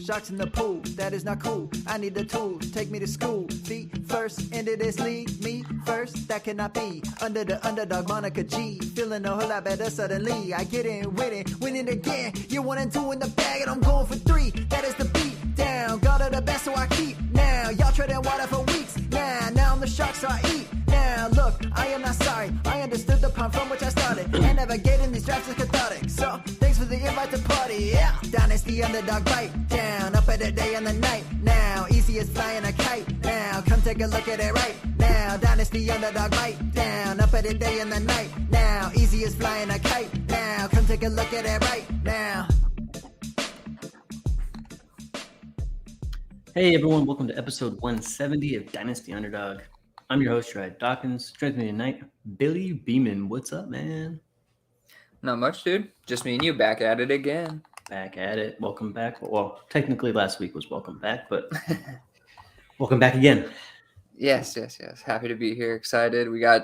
Sharks in the pool, that is not cool. I need the tools, take me to school. Feet first into this league, me first, that cannot be. Under the underdog, Monica G. Feeling a whole lot better suddenly. I get in, winning again. You're 1 and 2 in the bag, and I'm going for 3. That is the beat down. God of the best, so I keep. Now, y'all treading water for weeks. Now I'm the shark, so I eat. Now, look, I am not sorry. I understood the pump from which I started. And navigating these drafts is cathartic. So, thanks for the invite to party. Yeah, Dynasty underdog bite down. Up at the day and the night. Now, easy as flying a kite. Now, come take a look at it right now. Dynasty underdog bite down. Up at the day and the night. Now, easy as flying a kite. Now, come take a look at it right now. Hey everyone, welcome to episode 170 of Dynasty Underdog. I'm your host, Uriah Dawkins. Joining me tonight, Billy Beeman. What's up, man? Not much, dude. Just me and you back at it again. Back at it. Welcome back. Well, technically last week was welcome back, but welcome back again. Yes. Happy to be here. Excited. We got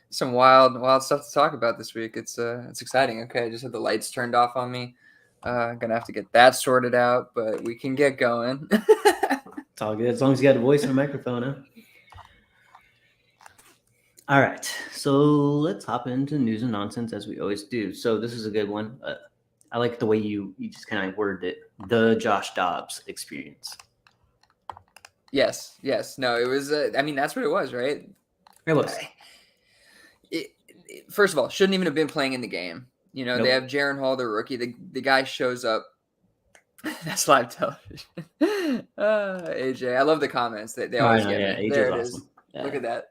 some wild stuff to talk about this week. It's exciting. Okay, I just had the lights turned off on me. Gonna have to get that sorted out, but we can get going. It's all good as long as you got a voice and a microphone, huh? All right, so let's hop into news and nonsense as we always do. So this is a good one. I like the way you just kind of worded it. The Josh Dobbs experience. Yes. No, it was. I mean, that's what it was, right? It was. First of all, shouldn't even have been playing in the game. You know, Nope. They have Jaron Hall, the rookie. The guy shows up. That's live television. AJ, I love the comments that they always get. Yeah, Me. AJ's There it awesome. is. Yeah. Look at that.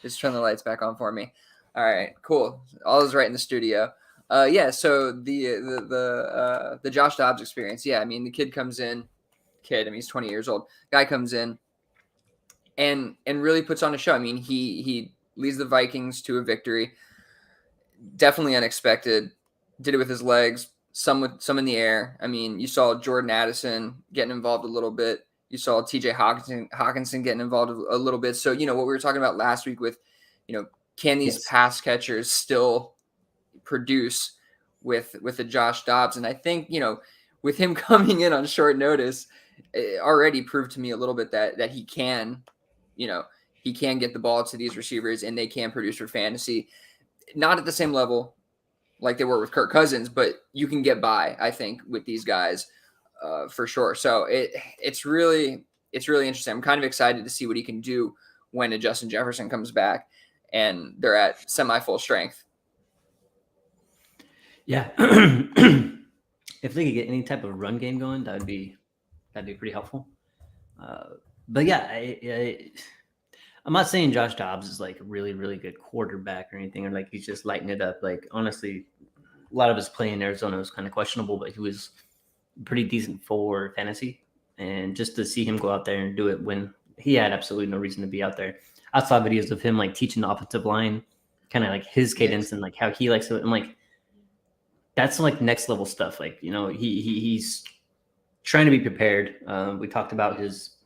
Just turn the lights back on for me. All right, cool. All is right in the studio. So the Josh Dobbs experience. Yeah, I mean the kid comes in. I mean he's 20 years old. Guy comes in and really puts on a show. I mean he leads the Vikings to a victory. Definitely unexpected. Did it with his legs. Some in the air. I mean, you saw Jordan Addison getting involved a little bit. You saw TJ Hawkinson getting involved a little bit. So, you know, what we were talking about last week with, you know, can these pass catchers still produce with the Josh Dobbs? And I think, you know, with him coming in on short notice, it already proved to me a little bit that he can, you know, he can get the ball to these receivers and they can produce for fantasy. Not at the same level like they were with Kirk Cousins, but you can get by, I think, with these guys for sure. So it's really interesting. I'm kind of excited to see what he can do when a Justin Jefferson comes back and they're at semi-full strength. Yeah. If they could get any type of run game going, that'd be pretty helpful. But yeah, I'm not saying Josh Dobbs is like a really, really good quarterback or anything, or like he's just lighting it up. Like honestly, a lot of his play in Arizona was kind of questionable, but he was pretty decent for fantasy. And just to see him go out there and do it when he had absolutely no reason to be out there. I saw videos of him like teaching the offensive line, kind of like his cadence and like how he likes it. And like that's like next level stuff. Like, you know, he's trying to be prepared. We talked about his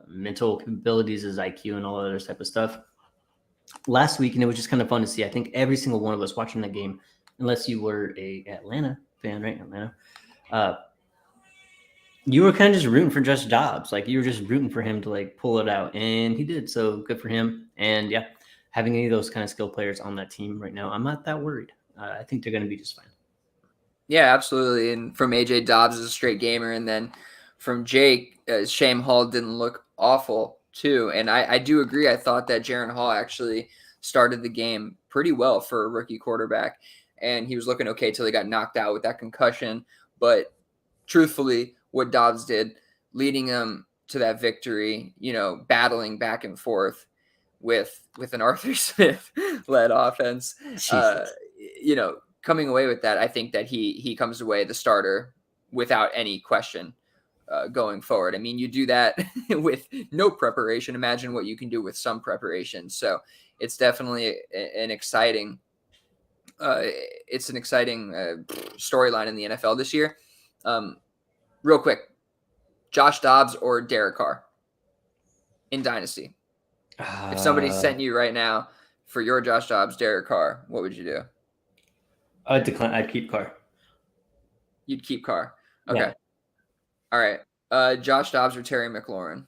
mental capabilities, his IQ, and all that other type of stuff last week, and it was just kind of fun to see. I think every single one of us watching that game, unless you were a Atlanta fan, right? Atlanta, you were kind of just rooting for Josh Dobbs. Like you were just rooting for him to like pull it out, and he did. So good for him. And yeah, having any of those kind of skill players on that team right now, I'm not that worried. I think they're going to be just fine. Yeah, absolutely. And from AJ, Dobbs is a straight gamer, and then from Jake, Shame Hall didn't look awful too. And I do agree. I thought that Jaron Hall actually started the game pretty well for a rookie quarterback. And he was looking okay till he got knocked out with that concussion. But truthfully, what Dobbs did, leading him to that victory, you know, battling back and forth with an Arthur Smith-led offense, you know, coming away with that, I think that he comes away the starter without any question. Going forward. I mean, you do that with no preparation. Imagine what you can do with some preparation. So it's definitely an exciting storyline in the NFL this year. Real quick, Josh Dobbs or Derek Carr in Dynasty? If somebody sent you right now for your Josh Dobbs, Derek Carr, what would you do? I'd decline. I'd keep Carr. You'd keep Carr. Okay. Yeah. All right. Josh Dobbs or Terry McLaurin?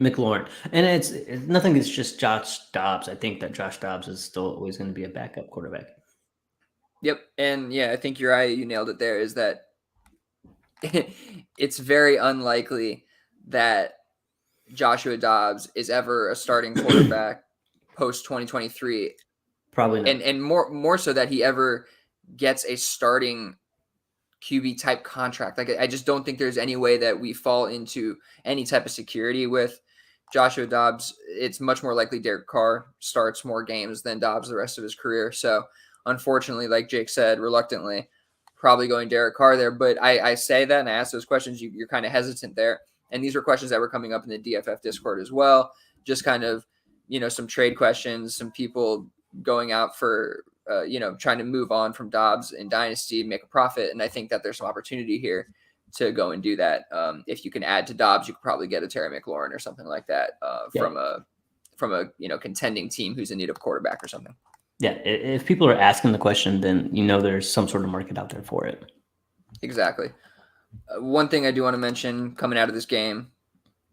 McLaurin. And it's nothing. It's just Josh Dobbs. I think that Josh Dobbs is still always going to be a backup quarterback. Yep. And yeah, I think Uriah, you nailed it there, is that it's very unlikely that Joshua Dobbs is ever a starting quarterback post 2023. Probably not. And more so that he ever gets a starting QB type contract. Like, I just don't think there's any way that we fall into any type of security with Joshua Dobbs. It's much more likely Derek Carr starts more games than Dobbs the rest of his career. So unfortunately, like Jake said, reluctantly, probably going Derek Carr there. But I say that and I ask those questions, you're kind of hesitant there. And these were questions that were coming up in the DFF Discord as well. Just kind of, some trade questions, some people going out for, trying to move on from Dobbs in Dynasty, make a profit. And I think that there's some opportunity here to go and do that. If you can add to Dobbs, you could probably get a Terry McLaurin or something like that from a contending team who's in need of a quarterback or something. Yeah, if people are asking the question, then there's some sort of market out there for it. Exactly. One thing I do want to mention coming out of this game,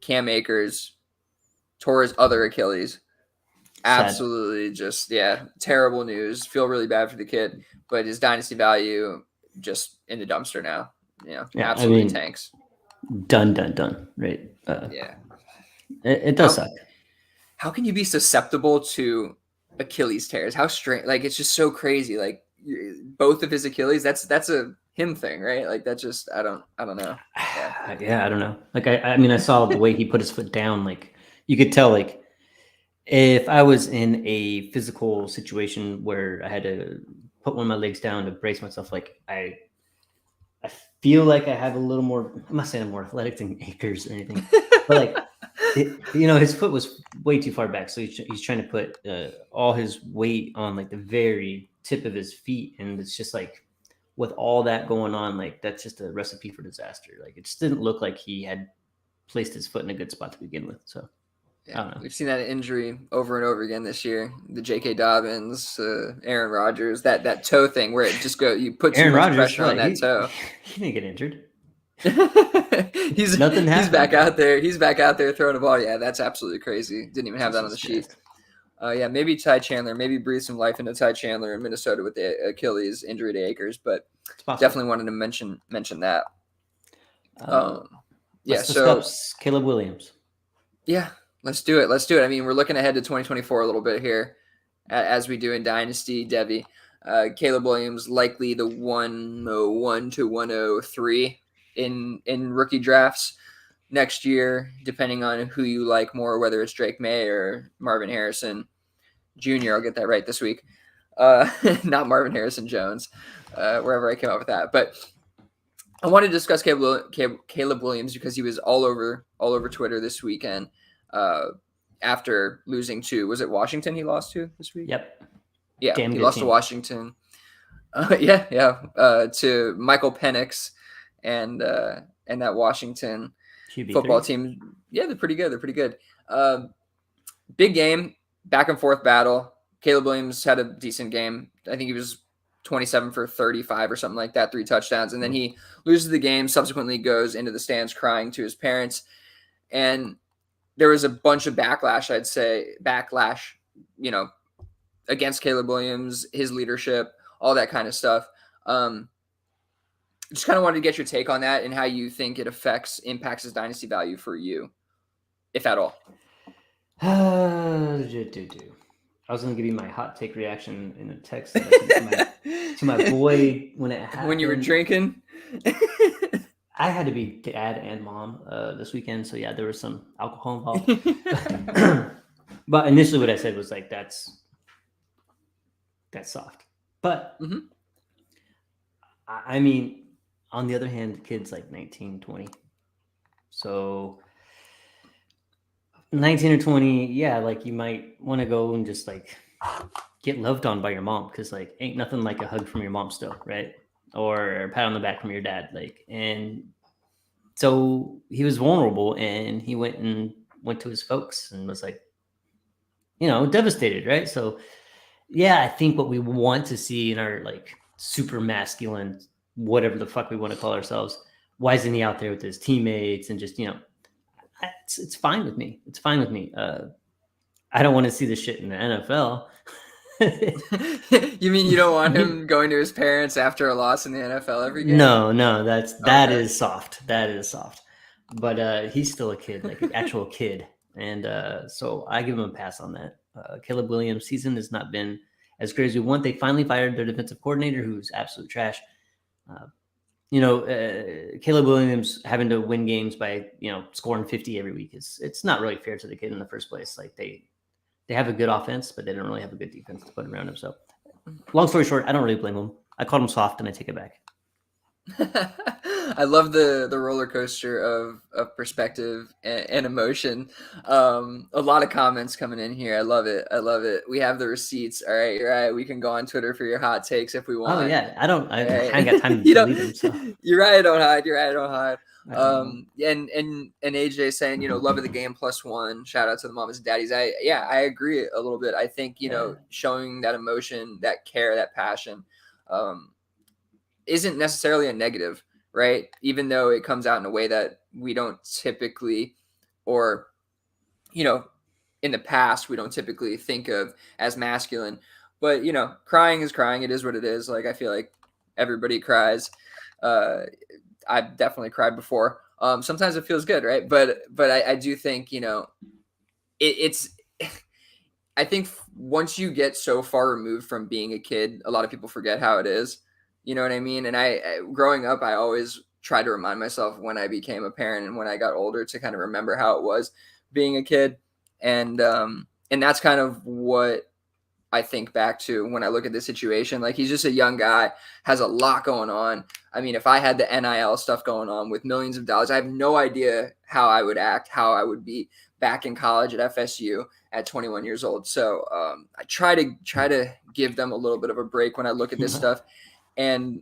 Cam Akers tore his other Achilles. Absolutely just, terrible news. Feel really bad for the kid, but his dynasty value just in the dumpster now. Absolutely tanks. Done, right? It does suck. How can you be susceptible to Achilles tears? How strange! Like, it's just so crazy. Like, both of his Achilles. That's a him thing, right? Like, that's just I don't know. Yeah, I don't know. Like, I saw the way he put his foot down. Like, you could tell. Like, if I was in a physical situation where I had to put one of my legs down to brace myself, like I feel like I have a little more. I'm not saying I'm more athletic than Akers or anything, but like. His foot was way too far back, so he's trying to put all his weight on like the very tip of his feet, and it's just like with all that going on, like that's just a recipe for disaster. Like, it just didn't look like he had placed his foot in a good spot to begin with. So I don't know. We've seen that injury over and over again this year. The J.K. Dobbins, Aaron Rodgers, that toe thing where it just you put too much pressure on that toe. He didn't get injured. He's back out there. He's back out there throwing a ball. Yeah, that's absolutely crazy. Didn't even have that on the sheet. Maybe Ty Chandler. Maybe breathe some life into Ty Chandler in Minnesota with the Achilles injury to Akers. But definitely wanted to mention that. Let's discuss Caleb Williams. Yeah, let's do it. I mean, we're looking ahead to 2024 a little bit here, as we do in Dynasty, Debbie. Caleb Williams likely the 101 to 103 in rookie drafts next year, depending on who you like more, whether it's Drake May or Marvin Harrison Jr. I'll get that right this week. Not Marvin Harrison Jones, wherever I came up with that. But I wanted to discuss Caleb Williams because he was all over Twitter this weekend after losing to, was it Washington he lost to this week? Yep. Yeah, he lost to Washington. To Michael Penix and that Washington QB3 football team. Yeah, they're pretty good. Big game, back and forth battle. Caleb Williams had a decent game. I think he was 27 for 35 or something like that, 3 touchdowns. And then he loses the game, subsequently goes into the stands crying to his parents. And there was a bunch of backlash, against Caleb Williams, his leadership, all that kind of stuff. Just kind of wanted to get your take on that and how you think it impacts his dynasty value for you, if at all. I was going to give you my hot take reaction in a text to my boy when it happened. When you were drinking? I had to be dad and mom this weekend. So, yeah, there was some alcohol involved. But initially what I said was like, that's soft. But, I mean, on the other hand, the kid's like 19, 20. So 19 or 20, yeah, like you might want to go and just like get loved on by your mom because like ain't nothing like a hug from your mom still, right? Or a pat on the back from your dad. Like, and so he was vulnerable and he went to his folks and was like, devastated, right? So yeah, I think what we want to see in our like super masculine, whatever the fuck we want to call ourselves, why isn't he out there with his teammates and just, it's fine with me. It's fine with me. I don't want to see this shit in the NFL. You mean you don't want him going to his parents after a loss in the NFL every game? No, that is soft. That is soft. But he's still a kid, like an actual kid. And so I give him a pass on that. Caleb Williams' season has not been as great as we want. They finally fired their defensive coordinator, who's absolute trash. Caleb Williams having to win games by, scoring 50 every week it's not really fair to the kid in the first place. Like they have a good offense, but they don't really have a good defense to put around him. So long story short, I don't really blame him. I called him soft and I take it back. I love the roller coaster of perspective and emotion. A lot of comments coming in here. I love it. We have the receipts. All right. We can go on Twitter for your hot takes if we want. Oh yeah. I ain't got time to delete them. So. Uriah don't hide. And AJ saying, love of the game +1. Shout out to the mamas and daddies. I agree a little bit. I think, showing that emotion, that care, that passion, isn't necessarily a negative, right? Even though it comes out in a way that we don't typically, or, in the past, we don't typically think of as masculine. But, crying is crying. It is what it is. Like, I feel like everybody cries. I've definitely cried before. Sometimes it feels good, right? But I do think, it's I think once you get so far removed from being a kid, a lot of people forget how it is. You know what I mean? And I growing up, I always try to remind myself when I became a parent and when I got older to kind of remember how it was being a kid. And that's kind of what I think back to when I look at this situation. Like, he's just a young guy, has a lot going on. I mean, if I had the NIL stuff going on with millions of dollars, I have no idea how I would act, how I would be back in college at FSU at 21 years old. So I try to give them a little bit of a break when I look at this stuff. And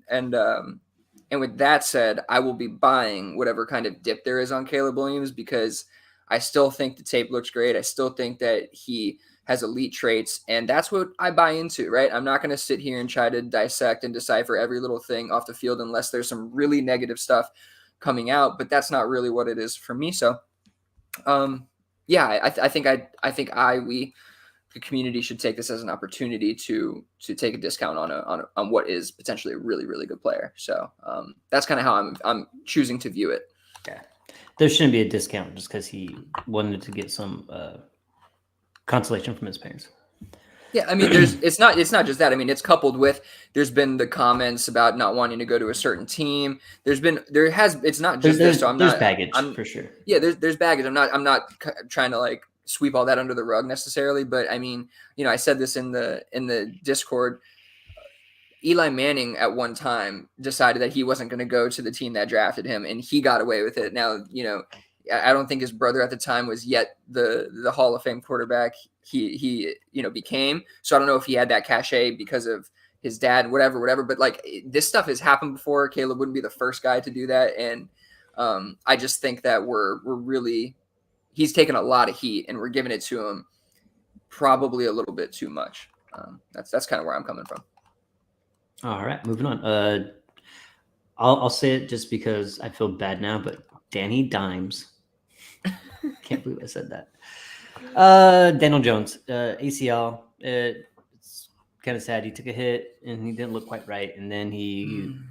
with that said, I will be buying whatever kind of dip there is on Caleb Williams, because I still think the tape looks great. I still think that he has elite traits, and that's what I buy into, right? I'm not going to sit here and try to dissect and decipher every little thing off the field unless there's some really negative stuff coming out, but that's not really what it is for me. So, I think we, the community, should take this as an opportunity to take a discount on what is potentially a really, really good player. So that's kind of how I'm choosing to view it. Yeah, there shouldn't be a discount just because he wanted to get some consolation from his parents. Yeah, I mean, it's not just that. I mean, it's coupled with, there's been the comments about not wanting to go to a certain team. It's not just this. So there's baggage for sure. Yeah, there's baggage. I'm not trying to like sweep all that under the rug necessarily, but I mean, I said this in the Discord. Eli Manning at one time decided that he wasn't going to go to the team that drafted him, and he got away with it. Now, I don't think his brother at the time was yet the Hall of Fame quarterback he became. So I don't know if he had that cachet because of his dad, whatever. But like, this stuff has happened before. Caleb wouldn't be the first guy to do that, and I just think that he's taken a lot of heat, and we're giving it to him probably a little bit too much. That's kind of where I'm coming from. All right, moving on. I'll say it just because I feel bad now, but Danny Dimes. Can't believe I said that. Daniel Jones, ACL. It's kind of sad. He took a hit and he didn't look quite right. And then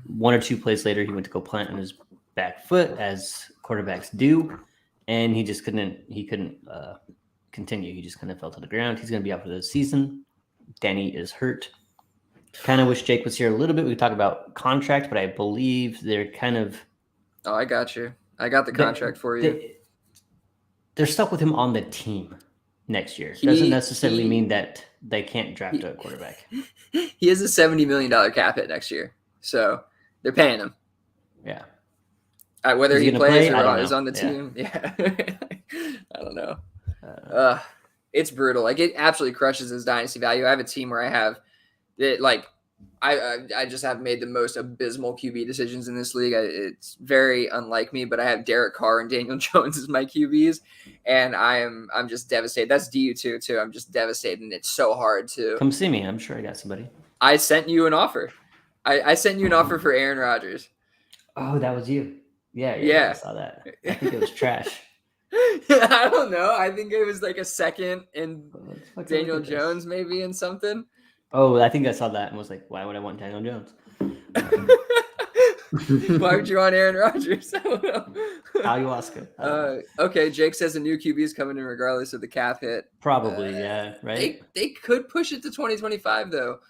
one or two plays later, he went to go plant on his back foot, as quarterbacks do, and he just couldn't continue. He just kind of fell to the ground. He's going to be out for the season. Danny is hurt. Kind of wish Jake was here a little bit. We talk about contract, but I believe they're kind of. Oh, I got you. I got the contract for you. They're stuck with him on the team next year. Doesn't necessarily mean that they can't draft a quarterback. He has a $70 million cap hit next year, so they're paying him. Yeah. Whether he plays or is on the team, yeah. I don't know. It's brutal. Like, it absolutely crushes his dynasty value. I have a team where I have it, like, I just have made the most abysmal QB decisions in this league. It's very unlike me, but I have Derek Carr and Daniel Jones as my QBs, and I'm just devastated. That's DU2 too. I'm just devastated, and it's so hard to. Come see me. I'm sure I got somebody. I sent you an offer. I sent you an offer for Aaron Rodgers. Oh, that was you. Yeah. I saw that. I think it was trash. I don't know. I think it was like a second and Let's Daniel Jones maybe in something. Oh, I think I saw that and was like, why would I want Daniel Jones? Why would you want Aaron Rodgers? I don't know. Ayahuasca. Okay, Jake says a new QB is coming in regardless of the cap hit. Probably, yeah, right? They could push it to 2025 though.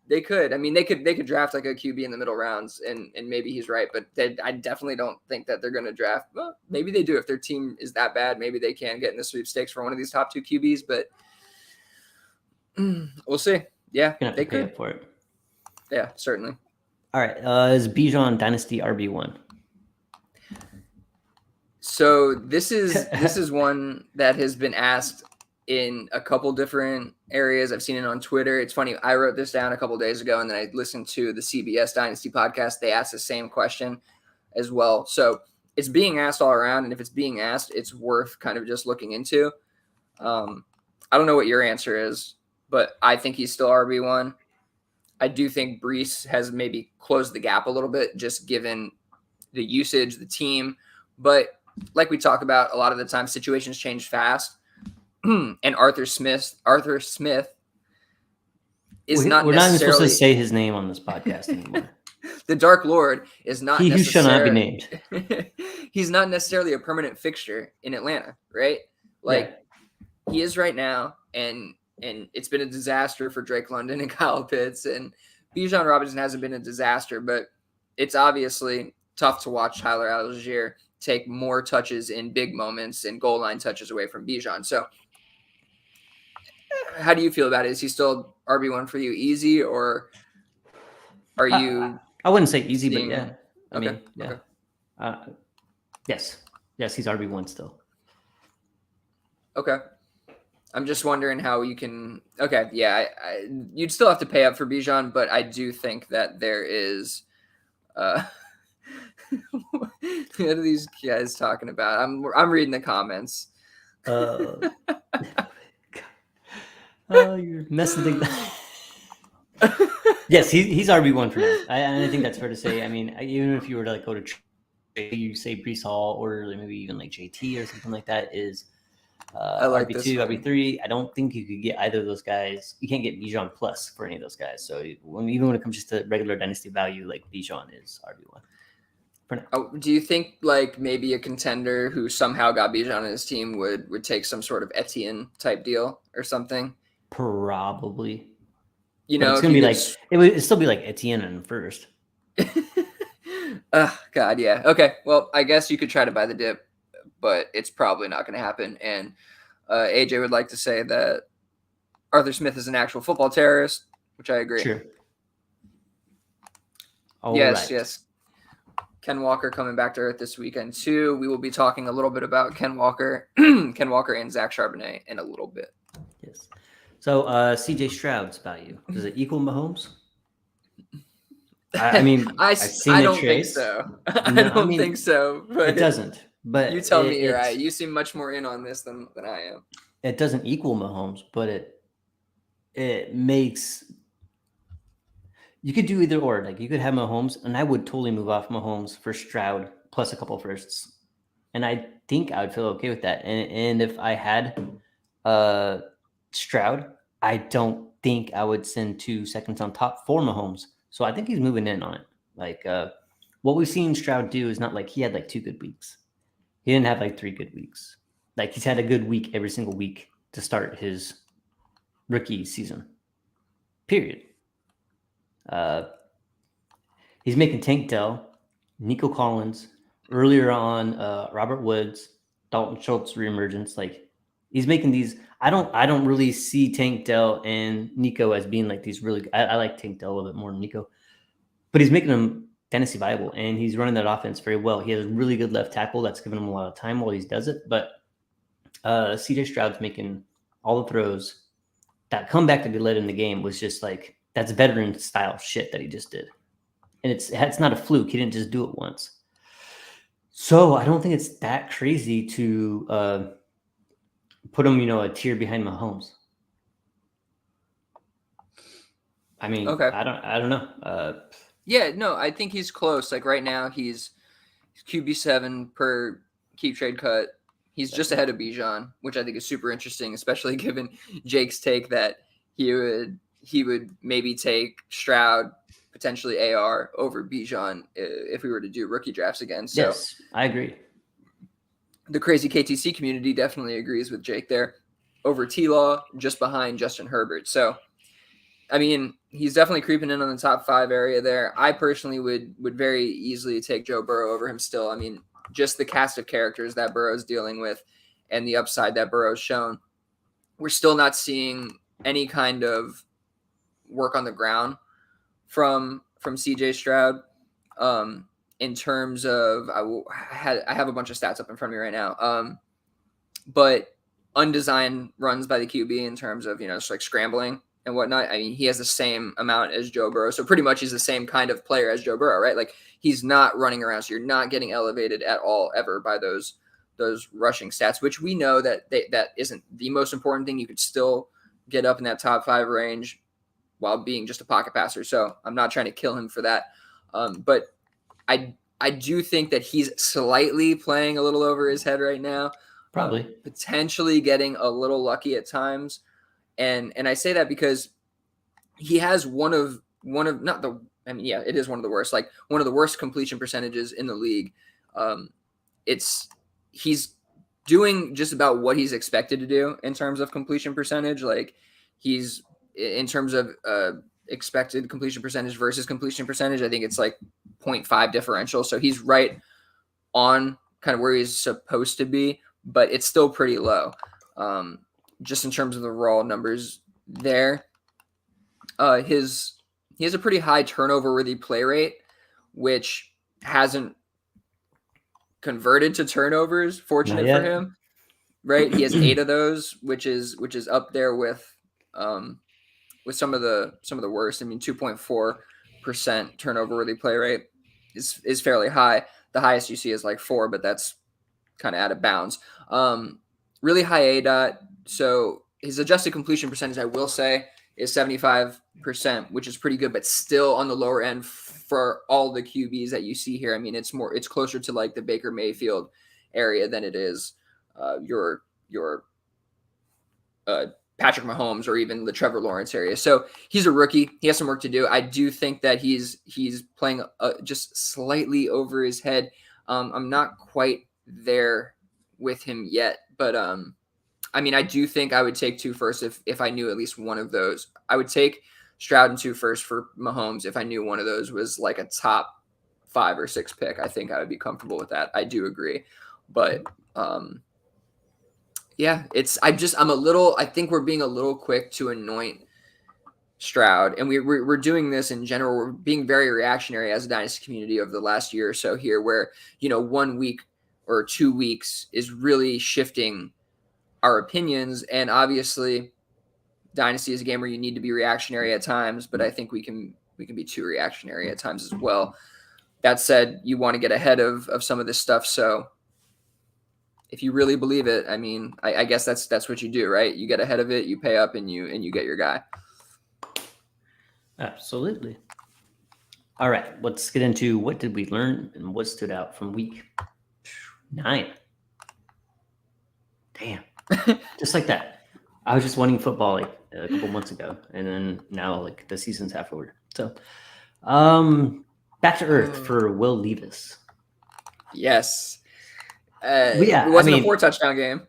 They could. I mean, they could draft like a QB in the middle rounds, and maybe he's right, but I definitely don't think that they're going to draft. Well, maybe they do if their team is that bad. Maybe they can get in the sweepstakes for one of these top 2 QBs, but we'll see. Yeah, Gonna have they to pay could. up for it. Yeah, certainly. All right, is Bijan Dynasty RB1? So this is one that has been asked in a couple different areas. I've seen it on Twitter. It's funny. I wrote this down a couple days ago, and then I listened to the CBS Dynasty podcast. They asked the same question as well. So it's being asked all around, and if it's being asked, it's worth kind of just looking into. I don't know what your answer is, but I think he's still RB1. I do think Brees has maybe closed the gap a little bit, just given the usage, the team. But like we talk about, a lot of the time situations change fast. And Arthur Smith is not. We're not even supposed to say his name on this podcast anymore. The Dark Lord is not. He who shall not be named. He's not necessarily a permanent fixture in Atlanta, right? Like he is right now, and it's been a disaster for Drake London and Kyle Pitts, and Bijan Robinson hasn't been a disaster, but it's obviously tough to watch Tyler Algier take more touches in big moments and goal line touches away from Bijan. So how do you feel about it? Is he still RB1 for you easy, or are you? I wouldn't say easy, but yeah. I Okay. mean, yeah. Okay. Yes, he's RB1 still. Okay. I'm just wondering how you can. Okay, yeah, you'd still have to pay up for Bijan, but I do think that there is. What are these guys talking about? I'm reading the comments. Oh, you're messing things up. Yes, he's RB1 for now. I think that's fair to say. I mean, even if you were to like go to you say Brees Hall or maybe even like JT or something like that is RB2, RB3. I don't think you could get either of those guys. You can't get Bijan plus for any of those guys. So even when it comes just to regular dynasty value, like Bijan is RB1. Oh, do you think like maybe a contender who somehow got Bijan on his team would take some sort of Etienne type deal or something? Probably. You know, it's gonna be like it'd still be like Etienne in first. God, yeah. Okay, well, I guess you could try to buy the dip, but it's probably not going to happen. And AJ would like to say that Arthur Smith is an actual football terrorist, which I agree. Sure. Yes. Ken Walker coming back to Earth this weekend too. We will be talking a little bit about Ken Walker and Zach Charbonnet in a little bit. Yes. So CJ Stroud's value, does it equal Mahomes? I mean, I don't think so. I don't think so. But it doesn't. But you tell me, Uriah. You seem much more in on this than I am. It doesn't equal Mahomes, but it makes. You could do either or. Like you could have Mahomes, and I would totally move off Mahomes for Stroud plus a couple firsts, and I think I would feel okay with that. And if I had Stroud, I don't think I would send 2 seconds on top for Mahomes. So I think he's moving in on it. Like what we've seen Stroud do is not like he had like 2 good weeks. He didn't have like 3 good weeks. Like he's had a good week every single week to start his rookie season. Period. He's making Tank Dell, Nico Collins, earlier on Robert Woods, Dalton Schultz reemergence. Like he's making these. I don't really see Tank Dell and Nico as being like these really. I like Tank Dell a little bit more than Nico, but he's making them fantasy viable, and he's running that offense very well. He has a really good left tackle that's giving him a lot of time while he does it. But CJ Stroud's making all the throws. That comeback that he led in the game was just like That's veteran style shit that he just did. And it's not a fluke. He didn't just do it once. So I don't think it's that crazy to put him, a tier behind Mahomes. I mean, Okay. I don't know. Yeah, no, I think he's close. Like right now, he's QB7 per keep trade cut. He's just ahead of Bijan, which I think is super interesting, especially given Jake's take that he would maybe take Stroud, potentially AR, over Bijan if we were to do rookie drafts again. So yes, I agree. The crazy KTC community definitely agrees with Jake there. Over T-Law, just behind Justin Herbert. So, I mean, he's definitely creeping in on the top 5 area there. I personally would very easily take Joe Burrow over him still. I mean, just the cast of characters that Burrow's dealing with and the upside that Burrow's shown. We're still not seeing any kind of work on the ground from CJ Stroud. In terms of, I have a bunch of stats up in front of me right now. But undesigned runs by the QB in terms of, just like scrambling and whatnot. I mean, he has the same amount as Joe Burrow. So pretty much he's the same kind of player as Joe Burrow, right? Like he's not running around. So you're not getting elevated at all ever by those rushing stats, which we know that that isn't the most important thing. You could still get up in that top 5 range while being just a pocket passer. So I'm not trying to kill him for that. But I do think that he's slightly playing a little over his head right now. Probably. Potentially getting a little lucky at times. And I say that because he has one of not the, I mean, yeah, it is one of the worst, like one of the worst completion percentages in the league. He's doing just about what he's expected to do in terms of completion percentage. Like he's in terms of expected completion percentage versus completion percentage. I think it's like 0.5 differential. So he's right on kind of where he's supposed to be, but it's still pretty low. Just in terms of the raw numbers there. He has a pretty high turnover-worthy play rate, which hasn't converted to turnovers. Fortunate for him, right? He has 8 of those, which is up there with some of the worst. I mean, 2.4% turnover-worthy play rate is fairly high. The highest you see is like 4, but that's kind of out of bounds. Really high ADOT. So his adjusted completion percentage, I will say, is 75%, which is pretty good, but still on the lower end for all the QBs that you see here. I mean, it's closer to like the Baker Mayfield area than it is your Patrick Mahomes or even the Trevor Lawrence area. So he's a rookie. He has some work to do. I do think that he's playing just slightly over his head. I'm not quite there with him yet, but I mean, I do think I would take 2 first if I knew at least one of those. I would take Stroud and 2 first for Mahomes if I knew one of those was like a top 5 or 6 pick. I think I would be comfortable with that. I do agree, but yeah, I think we're being a little quick to anoint Stroud, and we're doing this in general. We're being very reactionary as a Dynasty community over the last year or so here, where 1 week or 2 weeks is really shifting our opinions. And obviously Dynasty is a game where you need to be reactionary at times, but I think we can be too reactionary at times as well. That said, you want to get ahead of some of this stuff. So if you really believe it, I mean, I guess that's what you do, right? You get ahead of it, you pay up, and you get your guy. Absolutely. All right, let's get into what did we learn and what stood out from week 9. Damn. Just like that. I was just wanting football like a couple months ago, and then now like the season's half over. So back to earth for Will Levis. Yes. Yeah, it wasn't a 4-touchdown game.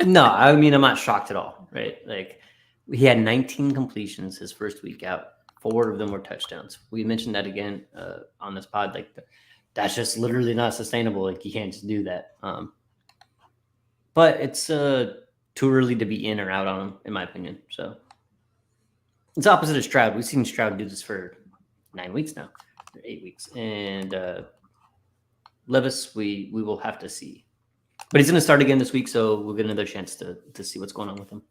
No, I mean, I'm not shocked at all, right? Like he had 19 completions his first week out. 4 of them were touchdowns. We mentioned that again on this pod. Like that's just literally not sustainable. Like you can't just do that. But it's too early to be in or out on him, in my opinion. So it's opposite of Stroud. We've seen Stroud do this for 9 weeks now, or 8 weeks. And Levis, we will have to see. But he's going to start again this week, so we'll get another chance to see what's going on with him.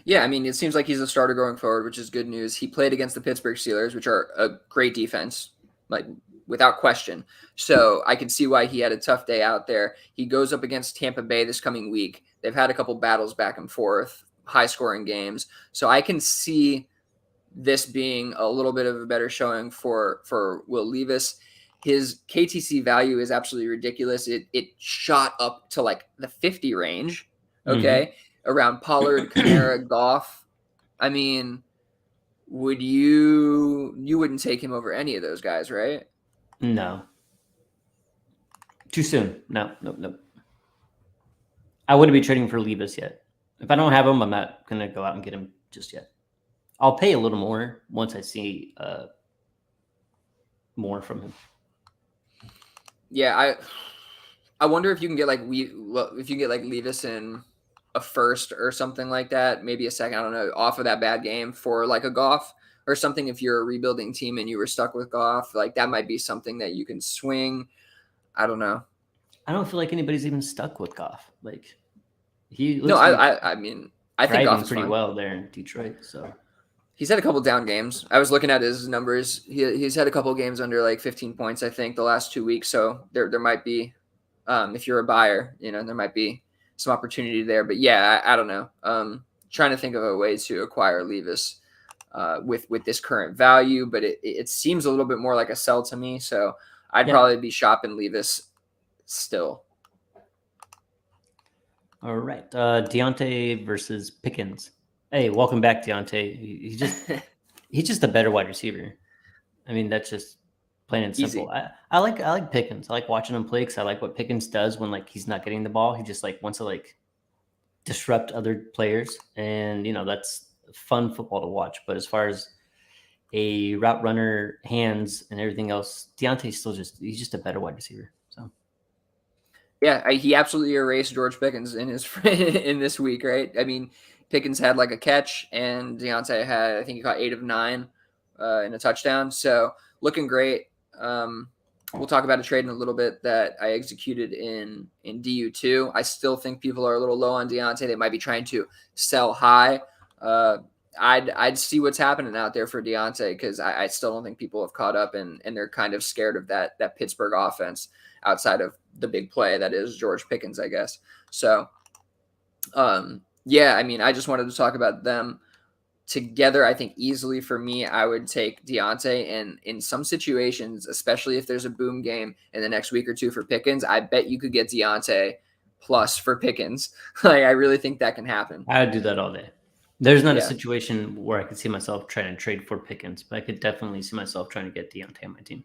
Yeah, I mean, it seems like he's a starter going forward, which is good news. He played against the Pittsburgh Steelers, which are a great defense, like without question. So I can see why he had a tough day out there. He goes up against Tampa Bay this coming week. They've had a couple battles back and forth, high scoring games. So I can see this being a little bit of a better showing for Will Levis. His KTC value is absolutely ridiculous. It shot up to like the 50 range. Okay. Around Pollard, Kamara, Goff. I mean, you wouldn't take him over any of those guys, right? No. Too soon. No. I wouldn't be trading for Levis yet. If I don't have him, I'm not going to go out and get him just yet. I'll pay a little more once I see more from him. Yeah, I wonder if you can get like Levis in a first or something like that, maybe a second, I don't know, off of that bad game for like a Goff or something. If you're a rebuilding team and you were stuck with Goff, like that might be something that you can swing. I don't know. I don't feel like anybody's even stuck with Goff. Like he looks I mean, I think Goff is pretty fine. well there in Detroit. So he's had a couple down games. I was looking at his numbers. He's had a couple games under like 15 points, I think, the last 2 weeks. So there might be, if you're a buyer, there might be some opportunity there. But yeah, I don't know. Trying to think of a way to acquire Levis with this current value, but it seems a little bit more like a sell to me. So I'd probably be shopping Levis still. All right. Deontay versus Pickens. Hey, welcome back, Deontay. He's just a better wide receiver. I mean, that's just plain and simple. I like Pickens. I like watching him play because I like what Pickens does when like he's not getting the ball. He just like wants to like disrupt other players, and that's fun football to watch. But as far as a route runner, hands, and everything else, Deontay's still he's just a better wide receiver. So yeah, he absolutely erased George Pickens in this week, right? I mean, Pickens had like a catch, and Deontay had, I think he caught 8 of 9 in a touchdown. So looking great. We'll talk about a trade in a little bit that I executed in DU2. I still think people are a little low on Deontay. They might be trying to sell high. I'd see what's happening out there for Deontay because I still don't think people have caught up, and they're kind of scared of that Pittsburgh offense outside of the big play that is George Pickens, I guess. So, yeah, I mean, I just wanted to talk about them together. I think easily for me, I would take Deontay, and in some situations, especially if there's a boom game in the next week or two for Pickens, I bet you could get Deontay plus for Pickens. Like, I really think that can happen. I would do that all day. There's not a situation where I could see myself trying to trade for Pickens, but I could definitely see myself trying to get Deontay on my team.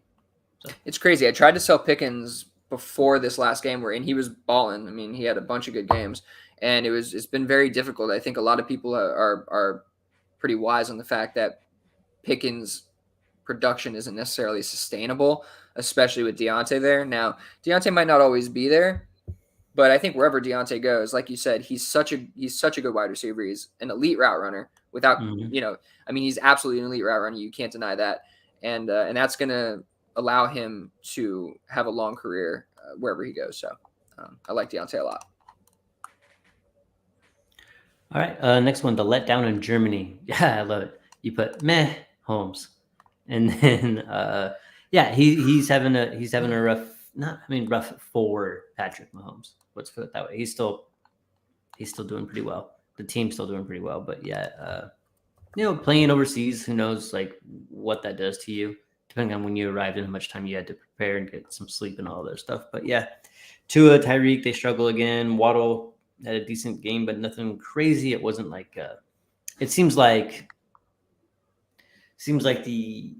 So. It's crazy. I tried to sell Pickens before this last game and he was balling. I mean, he had a bunch of good games, and it's been very difficult. I think a lot of people are pretty wise on the fact that Pickens' production isn't necessarily sustainable, especially with Deontay there. Now, Deontay might not always be there, but I think wherever Deontay goes, like you said, he's such a good wide receiver. He's an elite route runner without, I mean, he's absolutely an elite route runner. You can't deny that. And that's going to allow him to have a long career wherever he goes. So I like Deontay a lot. All right. Next one, the letdown in Germany. Yeah, I love it. You put meh Holmes. And then, he's having a rough for Patrick Mahomes. Let's put it that way. He's still doing pretty well. The team's still doing pretty well, but playing overseas, who knows like what that does to you, depending on when you arrived and how much time you had to prepare and get some sleep and all that stuff. But yeah, Tua, Tyreek, they struggle again. Waddle had a decent game, but nothing crazy. It wasn't like it seems like the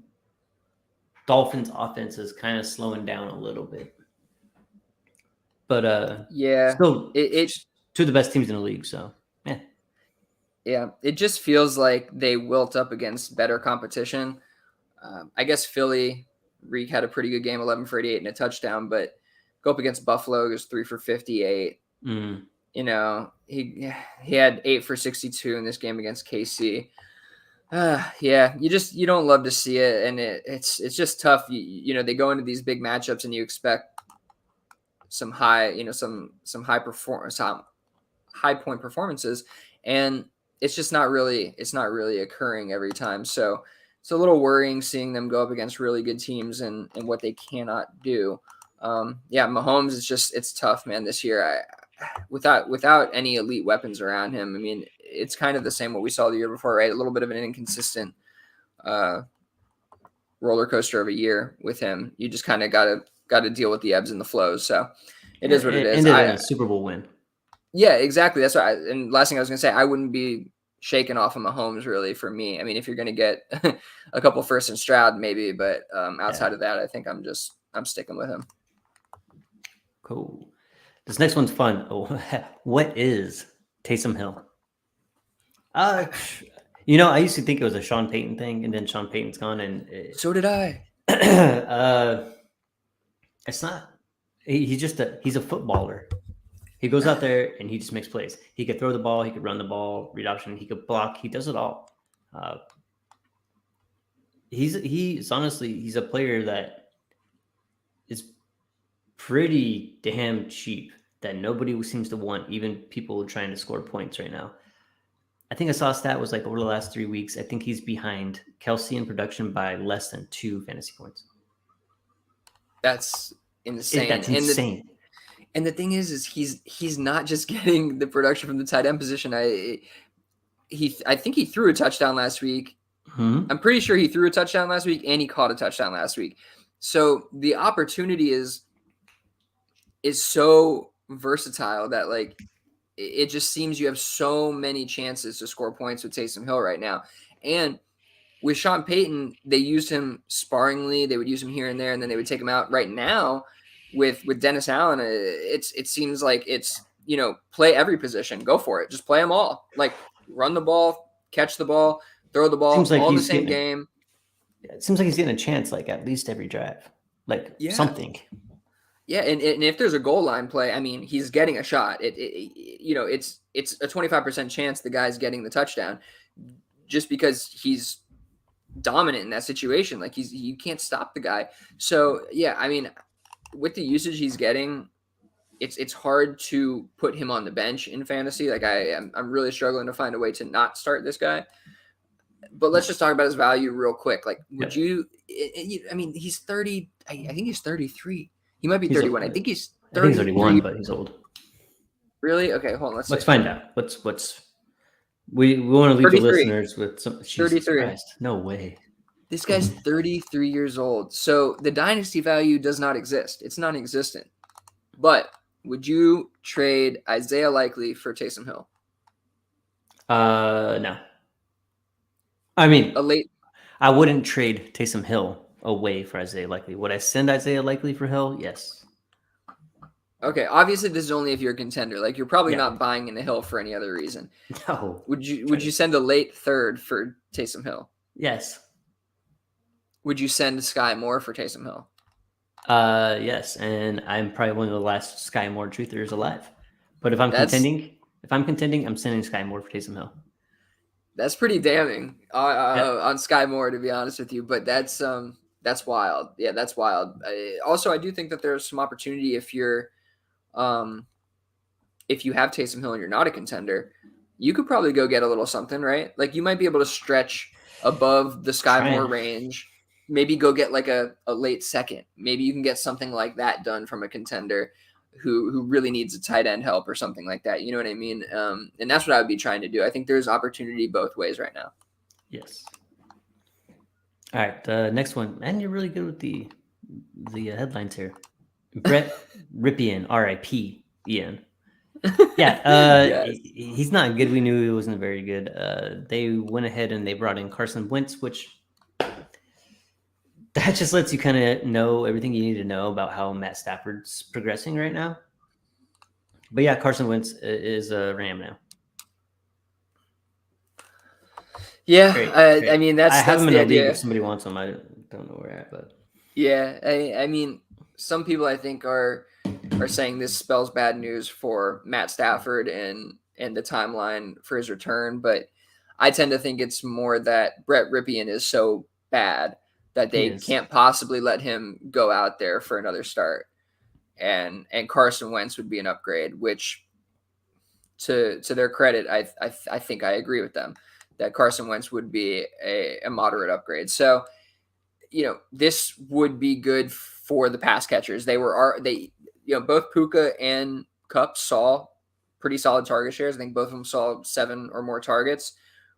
Dolphins offense is kind of slowing down a little bit. But still it's two of the best teams in the league. So yeah, it just feels like they wilt up against better competition. I guess Philly, Reek had a pretty good game, 11 for 88 and a touchdown, but go up against Buffalo, it was 3 for 58. He had 8 for 62 in this game against KC. You don't love to see it, and it's just tough. They go into these big matchups, and you expect some high, some high point performances, and it's just not really occurring every time. So it's a little worrying seeing them go up against really good teams and what they cannot do. Mahomes it's tough, man, this year. Without any elite weapons around him, I mean, it's kind of the same what we saw the year before, right? A little bit of an inconsistent roller coaster of a year with him. You just kind of got to deal with the ebbs and the flows. So it is what it is. Ended in a Super Bowl win. Yeah, exactly. That's why. And last thing I was gonna say, I wouldn't be shaken off of Mahomes really for me. I mean, if you're gonna get a couple first and Stroud, maybe, but outside of that, I think I'm sticking with him. Cool. This next one's fun. Oh, what is Taysom Hill? I used to think it was a Sean Payton thing, and then Sean Payton's gone, and so did I. It's not. He's a footballer. He goes out there and he just makes plays. He could throw the ball, he could run the ball, read option, he could block. He does it all. He's honestly he's a player that is pretty damn cheap that nobody seems to want, even people trying to score points right now. I think I saw a stat was like over the last 3 weeks, I think he's behind Kelsey in production by less than 2 fantasy points. That's insane. That's insane. And the thing is he's not just getting the production from the tight end position. I think he threw a touchdown last week. Hmm? I'm pretty sure he threw a touchdown last week and he caught a touchdown last week. So the opportunity is so versatile that like it just seems you have so many chances to score points with Taysom Hill right now. And with Sean Payton, they used him sparingly. They would use him here and there, and then they would take him out. Right now, with Dennis Allen, it seems like it's, play every position. Go for it. Just play them all. Like, run the ball, catch the ball, throw the ball, Like all in the same game. It seems like he's getting a chance, like, at least every drive. Like, something. Yeah, and if there's a goal line play, I mean, he's getting a shot. It's a 25% chance the guy's getting the touchdown just because he's dominant in that situation. Like, you can't stop the guy. So, yeah, I mean, with the usage he's getting, it's hard to put him on the bench in fantasy. Like, I'm really struggling to find a way to not start this guy. But let's just talk about his value real quick. Like, would you? I mean, he's 30. I think he's 33. He might be 31. I think he's 31, but he's old. Really? Okay, hold on. Let's find out. We want to leave 33. The listeners with some. 33. Christ, no way. This guy's 33 years old. So the dynasty value does not exist. It's non-existent. But would you trade Isaiah Likely for Taysom Hill? No. I mean, late. I wouldn't trade Taysom Hill away for Isaiah Likely. Would I send Isaiah Likely for Hill? Yes. Okay, obviously this is only if you're a contender. Like, you're probably not buying into Hill for any other reason. No. Would you send a late third for Taysom Hill? Yes. Would you send Sky Moore for Taysom Hill? Yes, and I'm probably one of the last Sky Moore truthers alive. But if I'm contending, I'm sending Sky Moore for Taysom Hill. That's pretty damning on Sky Moore, to be honest with you. But that's wild. Yeah, that's wild. Also, I do think that there's some opportunity if you have Taysom Hill and you're not a contender, you could probably go get a little something, right? Like, you might be able to stretch above the Sky Moore range. Maybe go get like a late second. Maybe you can get something like that done from a contender who really needs a tight end help or something like that. You know what I mean? And that's what I would be trying to do. I think there's opportunity both ways right now. Yes. All right. The next one. Man, you're really good with the headlines here. Brett Ripien, R.I.P. Ian. Yeah. Yes. He's not good. We knew he wasn't very good. They went ahead and they brought in Carson Wentz, which that just lets you kind of know everything you need to know about how Matt Stafford's progressing right now. But yeah, Carson Wentz is a Ram now. Yeah, great. I mean that's him the in a idea. league if somebody wants him. I don't know where we're at, but yeah, I mean some people I think are saying this spells bad news for Matt Stafford and the timeline for his return, but I tend to think it's more that Brett Ripien is so bad that they can't possibly let him go out there for another start. And Carson Wentz would be an upgrade, which to their credit, I think I agree with them that Carson Wentz would be a moderate upgrade. So, this would be good for the pass catchers. Both Puka and Kupp saw pretty solid target shares. I think both of them saw 7 or more targets,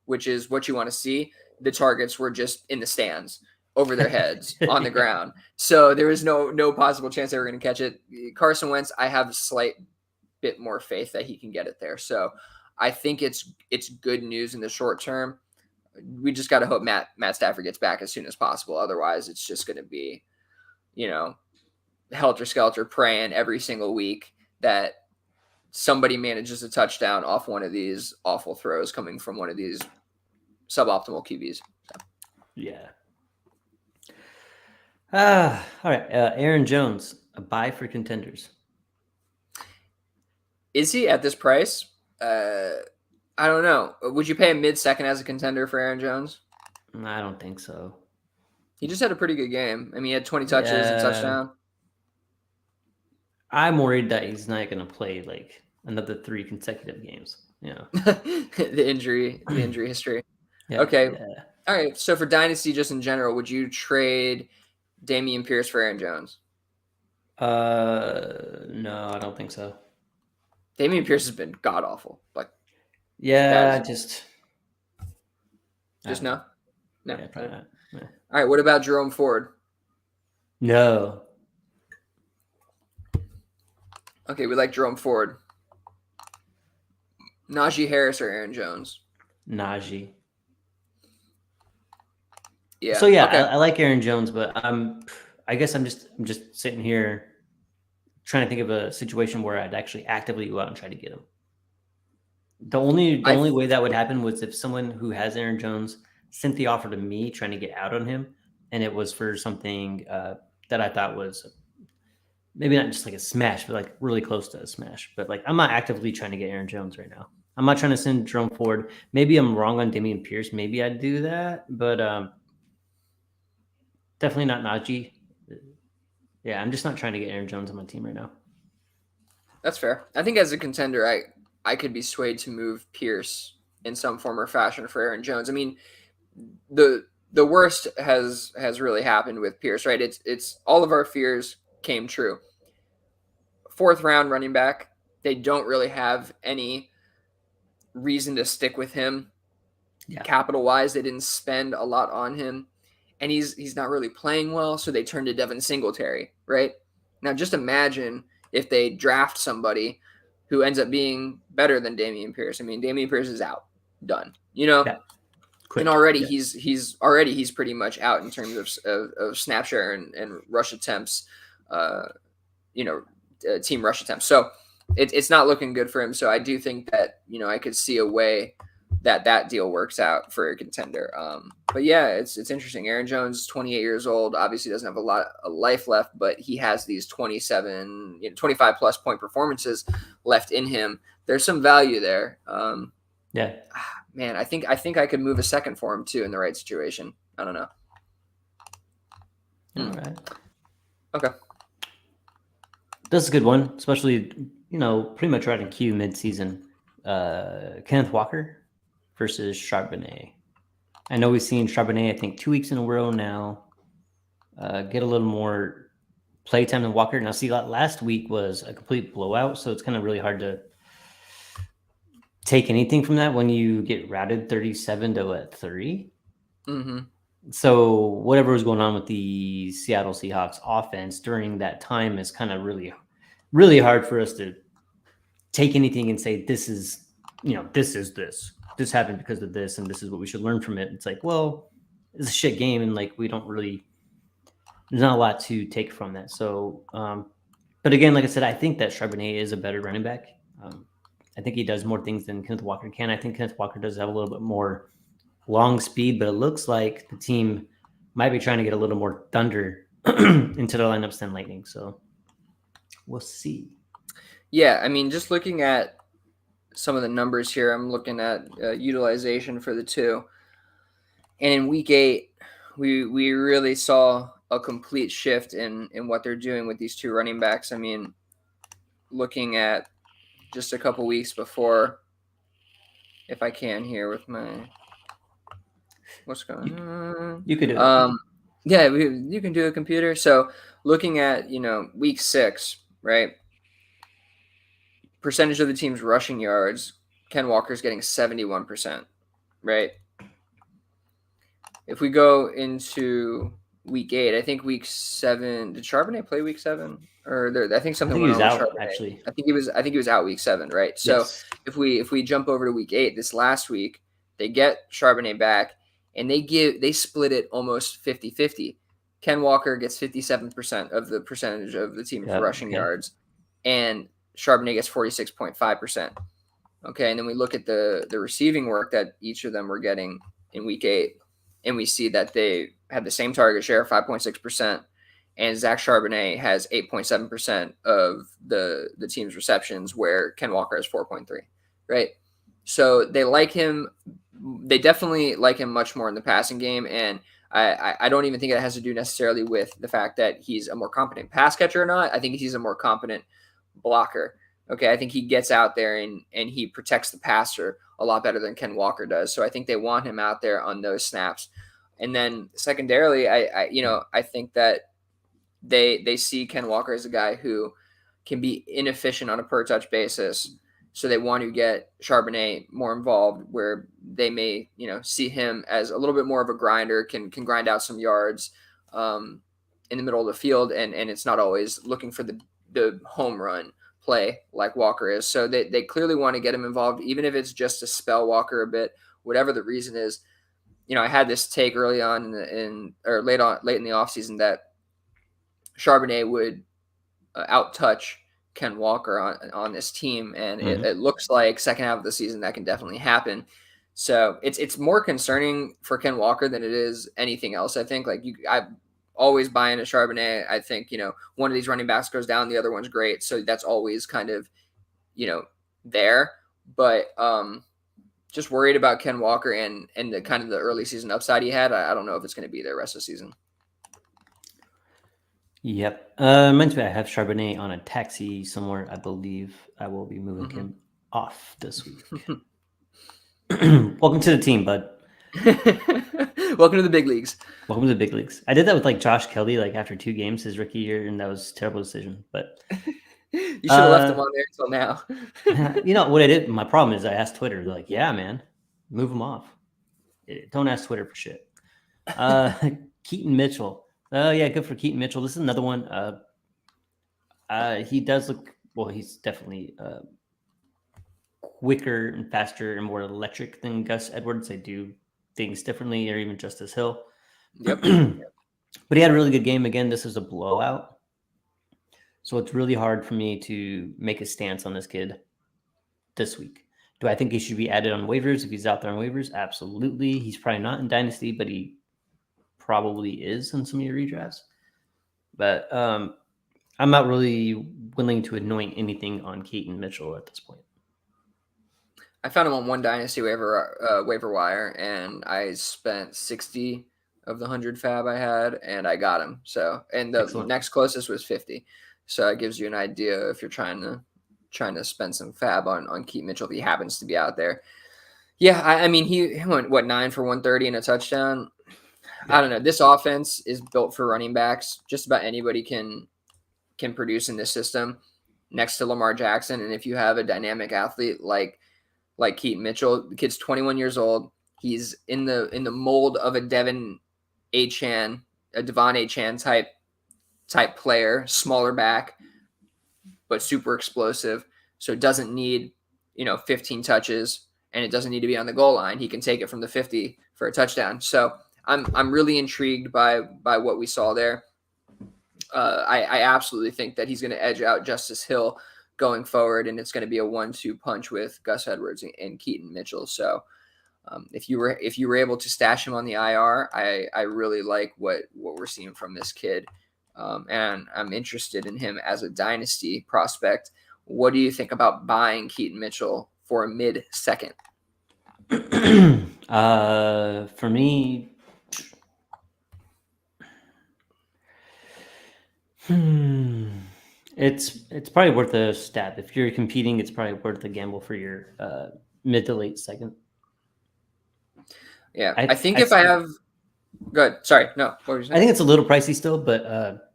which is what you want to see. The targets were just in the stands over their heads on the ground. So there was no possible chance they were going to catch it. Carson Wentz, I have a slight bit more faith that he can get it there. So I think it's good news in the short term. We just got to hope Matt Stafford gets back as soon as possible. Otherwise, it's just going to be, helter-skelter praying every single week that somebody manages a touchdown off one of these awful throws coming from one of these suboptimal QBs. Yeah. All right. Aaron Jones, a buy for contenders. Is he at this price? I don't know. Would you pay him mid-second as a contender for Aaron Jones? I don't think so. He just had a pretty good game. I mean, he had 20 touches and touchdown. I'm worried that he's not going to play like another 3 consecutive games. The injury history. Yeah, okay. Yeah. All right. So for Dynasty, just in general, would you trade Dameon Pierce for Aaron Jones? No, I don't think so. Dameon Pierce has been god awful. Just no. Yeah, probably not. Yeah. All right. What about Jerome Ford? No. Okay, we like Jerome Ford. Najee Harris or Aaron Jones? Najee. Yeah. So yeah, okay. I like Aaron Jones, but I guess I'm just sitting here trying to think of a situation where I'd actually actively go out and try to get him. The only way that would happen was if someone who has Aaron Jones sent the offer to me trying to get out on him, and it was for something that I thought was maybe not just like a smash, but like really close to a smash. But like I'm not actively trying to get Aaron Jones right now. I'm not trying to send Jerome Ford. Maybe I'm wrong on Dameon Pierce. Maybe I'd do that, but definitely not Najee. Yeah, I'm just not trying to get Aaron Jones on my team right now. That's fair. I think as a contender, I could be swayed to move Pierce in some form or fashion for Aaron Jones. I mean, the worst has really happened with Pierce, right? It's all of our fears came true. 4th round running back. They don't really have any reason to stick with him. Yeah. Capital wise, they didn't spend a lot on him. And he's not really playing well, so they turned to Devin Singletary, right? Now just imagine if they draft somebody who ends up being better than Dameon Pierce. I mean, Dameon Pierce is out. Done. Yeah. And already he's pretty much out in terms of snap share and rush attempts, team rush attempts. So it's not looking good for him. So I do think that, I could see a way that deal works out for a contender. But yeah, it's interesting. Aaron Jones, 28 years old, obviously doesn't have a lot of life left, but he has these 25 plus point performances left in him. There's some value there. Yeah, man, I think I could move a second for him too in the right situation. I don't know. All right. Okay. This is a good one, especially, pretty much right in Q mid-season. Kenneth Walker versus Charbonnet. I know we've seen Charbonnet, I think, 2 weeks in a row now get a little more play time than Walker. Now, see, last week was a complete blowout, so it's kind of really hard to take anything from that when you get routed 37-3. Mm-hmm. So whatever was going on with the Seattle Seahawks offense during that time is kind of really, really hard for us to take anything and say, this is this happened because of this, and this is what we should learn from it. It's like, well, it's a shit game, and like there's not a lot to take from that. So, but again, like I said, I think that Charbonnet is a better running back. I think he does more things than Kenneth Walker can. I think Kenneth Walker does have a little bit more long speed, but it looks like the team might be trying to get a little more thunder into their lineups than lightning. So we'll see. Yeah, I mean, just looking at some of the numbers here, I'm looking at utilization for the two. And in week 8, we really saw a complete shift in what they're doing with these two running backs. I mean, looking at just a couple weeks before, if I can here with my what's going on. You could do it. Yeah, you can do a computer. So looking at week 6, right? Percentage of the team's rushing yards, Ken Walker's getting 71%, right? If we go into week 8, I think week 7, did Charbonnet play week 7? Or I think something I think went he was on with out Charbonnet. actually. I think he was out week 7, right? So Yes. if we jump over to week 8, this last week, they get Charbonnet back and they split it almost 50-50. Ken Walker gets 57% of the percentage of the team's rushing yards, and Charbonnet gets 46.5%. Okay, and then we look at the receiving work that each of them were getting in week 8, and we see that they had the same target share, 5.6%, and Zach Charbonnet has 8.7% of the team's receptions, where Ken Walker has 4.3, right? So they like him. They definitely like him much more in the passing game, and I don't even think it has to do necessarily with the fact that he's a more competent pass catcher or not. I think he's a more competent blocker. Okay, I think he gets out there and he protects the passer a lot better than Ken Walker does. So I think they want him out there on those snaps. And then secondarily, I think that they see Ken Walker as a guy who can be inefficient on a per touch basis. So they want to get Charbonnet more involved, where they may, see him as a little bit more of a grinder, can grind out some yards in the middle of the field, and it's not always looking for the home run play like Walker is. So they clearly want to get him involved, even if it's just to spell Walker a bit, whatever the reason is. I had this take early on late in the offseason that Charbonnet would out-touch Ken Walker on this team, and it looks like second half of the season that can definitely happen. So it's more concerning for Ken Walker than it is anything else. I think I always buy into Charbonnet. I think one of these running backs goes down, the other one's great, so that's always kind of there. But just worried about Ken Walker and the kind of the early season upside he had. I don't know if it's going to be there rest of the season. Yep. Reminds me, I have Charbonnet on a taxi somewhere. I believe I will be moving him off this week. Welcome to the team, bud. Welcome to the big leagues. Welcome to the big leagues. I did that with Josh Kelly after 2 games his rookie year, and that was a terrible decision. But you should have left him on there until now. What I did? My problem is I asked Twitter, they're like, "Yeah, man, move him off. Don't ask Twitter for shit." Keaton Mitchell. Yeah, good for Keaton Mitchell. This is another one. He does look he's definitely quicker and faster and more electric than Gus Edwards. They do things differently, or even Justice Hill. Yep. But he had a really good game again. This is a blowout, so it's really hard for me to make a stance on this kid this week. Do I think he should be added on waivers if he's out there on waivers? Absolutely. He's probably not in Dynasty, but he probably is in some of your redrafts. But I'm not really willing to anoint anything on Keaton Mitchell at this point. I found him on one Dynasty waiver wire, and I spent 60 of the 100 fab I had, and I got him. So, and the Excellent. Next closest was 50. So it gives you an idea if you're trying to spend some fab on Keaton Mitchell if he happens to be out there. Yeah, I mean he went 9 for 130 and a touchdown. I don't know. This offense is built for running backs. Just about anybody can produce in this system next to Lamar Jackson. And if you have a dynamic athlete like Keaton Mitchell, the kid's 21 years old. He's in the mold of a Devon Achane type player, smaller back, but super explosive. So it doesn't need 15 touches, and it doesn't need to be on the goal line. He can take it from the 50 for a touchdown. So I'm really intrigued by what we saw there. I absolutely think that he's going to edge out Justice Hill going forward, and it's going to be a 1-2 punch with Gus Edwards and Keaton Mitchell. So if you were able to stash him on the IR, I really like what we're seeing from this kid, and I'm interested in him as a dynasty prospect. What do you think about buying Keaton Mitchell for a mid-second? For me, It's probably worth a stab. If you're competing, it's probably worth a gamble for your mid to late second. Yeah, I think if I have, good. Sorry, no. What were you saying? I think it's a little pricey still, but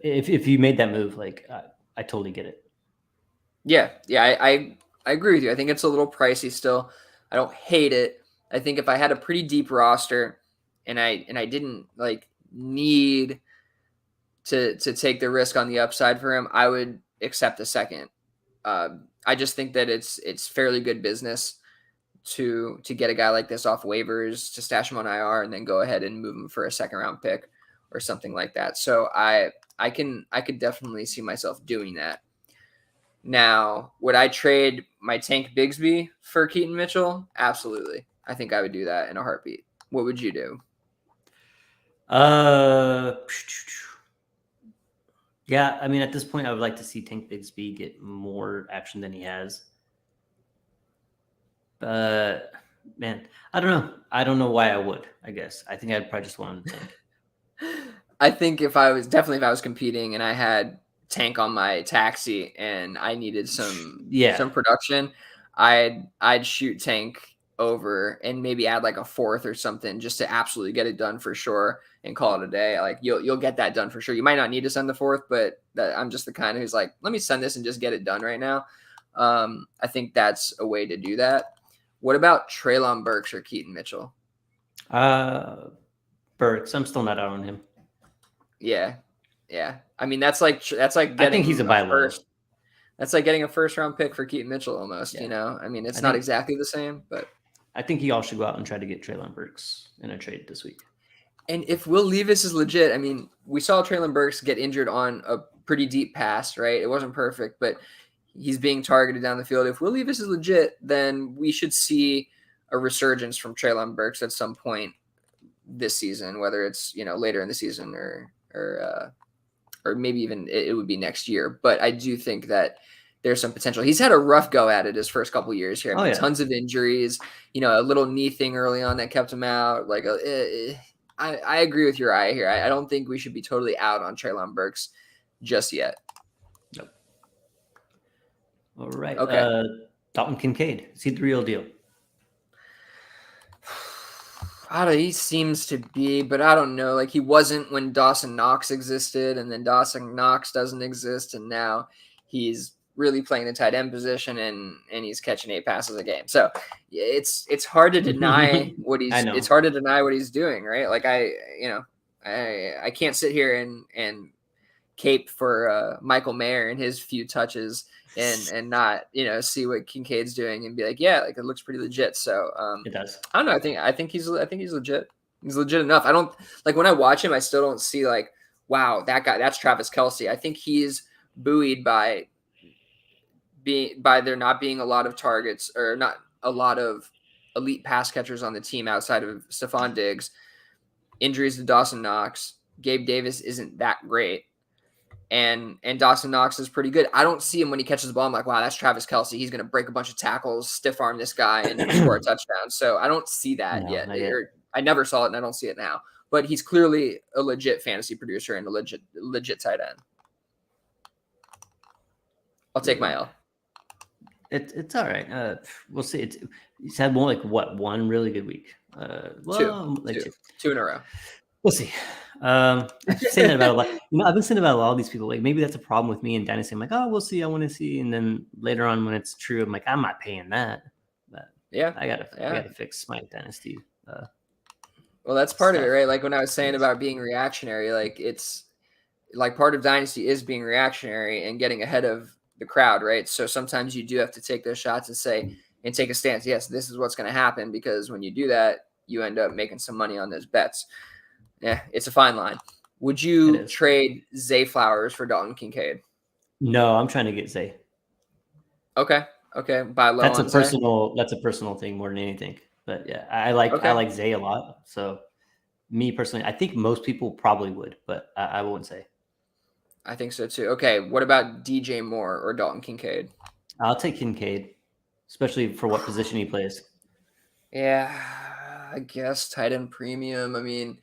if you made that move, like I totally get it. Yeah, I agree with you. I think it's a little pricey still. I don't hate it. I think if I had a pretty deep roster, and I didn't like need to take the risk on the upside for him, I would accept a second. I just think that it's fairly good business to get a guy like this off waivers, to stash him on IR and then go ahead and move him for a second round pick or something like that. So I could definitely see myself doing that. Now, would I trade my Tank Bigsby for Keaton Mitchell? Absolutely. I think I would do that in a heartbeat. What would you do? Yeah, I mean, at this point, I would like to see Tank Bigsby get more action than he has. Man, I don't know. I don't know why I would. I guess I think I'd probably just want to Tank. I think if I was competing and I had Tank on my taxi and I needed some production, I'd shoot Tank over and maybe add like a fourth or something just to absolutely get it done for sure and call it a day. Like you'll get that done for sure. You might not need to send the fourth, but I'm just the kind who's like, let me send this and just get it done right now. I think that's a way to do that. What about Treylon Burks or Keaton Mitchell? Burks. I'm still not out on him. Yeah. I mean, that's like getting. I think he's a buy low. That's like getting a first round pick for Keaton Mitchell almost. You know, I mean, it's not exactly the same, but I think you all should go out and try to get Treylon Burks in a trade this week. And if Will Levis is legit, I mean, we saw Treylon Burks get injured on a pretty deep pass, right? It wasn't perfect, but he's being targeted down the field. If Will Levis is legit, then we should see a resurgence from Treylon Burks at some point this season, whether it's, later in the season or maybe even it would be next year. But I do think that there's some potential. He's had a rough go at it his first couple of years here. Tons of injuries, a little knee thing early on that kept him out. Like, I agree with Uriah here. I don't think we should be totally out on Treylon Burks just yet. Nope. All right. Okay. Dalton Kincaid. Is he the real deal? He seems to be, but I don't know. Like, he wasn't when Dawson Knox existed, and then Dawson Knox doesn't exist, and now he's really playing the tight end position, and he's catching 8 passes a game. So it's hard to deny what it's hard to deny what he's doing, right? Like I can't sit here and cape for Michael Mayer and his few touches and not see what Kincaid's doing and be like, yeah, like it looks pretty legit. So it does. I don't know. I think he's legit. He's legit enough. I don't like when I watch him, I still don't see like, wow, that guy, that's Travis Kelce. I think he's buoyed by there not being a lot of targets or not a lot of elite pass catchers on the team outside of Stephon Diggs. Injuries to Dawson Knox. Gabe Davis isn't that great. And Dawson Knox is pretty good. I don't see him when he catches the ball. I'm like, wow, that's Travis Kelce. He's going to break a bunch of tackles, stiff arm this guy, and score a touchdown. So I don't see that yet. I never saw it, and I don't see it now. But he's clearly a legit fantasy producer and a legit tight end. I'll take my L. It's all right. We'll see. He's had more one really good week. Two in a row. We'll see. I've been saying that about a lot. I've been saying about a lot of these people. Like maybe that's a problem with me and Dynasty. I'm like, oh, we'll see. I want to see. And then later on, when it's true, I'm like, I'm not paying that. But yeah, I gotta fix my Dynasty. Well, that's part of it, right? Like when I was saying about being reactionary, like it's like part of Dynasty is being reactionary and getting ahead of the crowd, right? So sometimes you do have to take those shots and take a stance. Yes, this is what's going to happen, because when you do that, you end up making some money on those bets. Yeah, it's a fine line. Would you trade Zay Flowers for Dalton Kincaid? No, I'm trying to get Zay. Okay. Buy low. That's a personal thing more than anything. But yeah, I like Zay a lot. So me personally, I think most people probably would, but I wouldn't say. I think so too. Okay, what about DJ Moore or Dalton Kincaid? I'll take Kincaid, especially for what position he plays. Yeah, I guess tight end premium. I mean,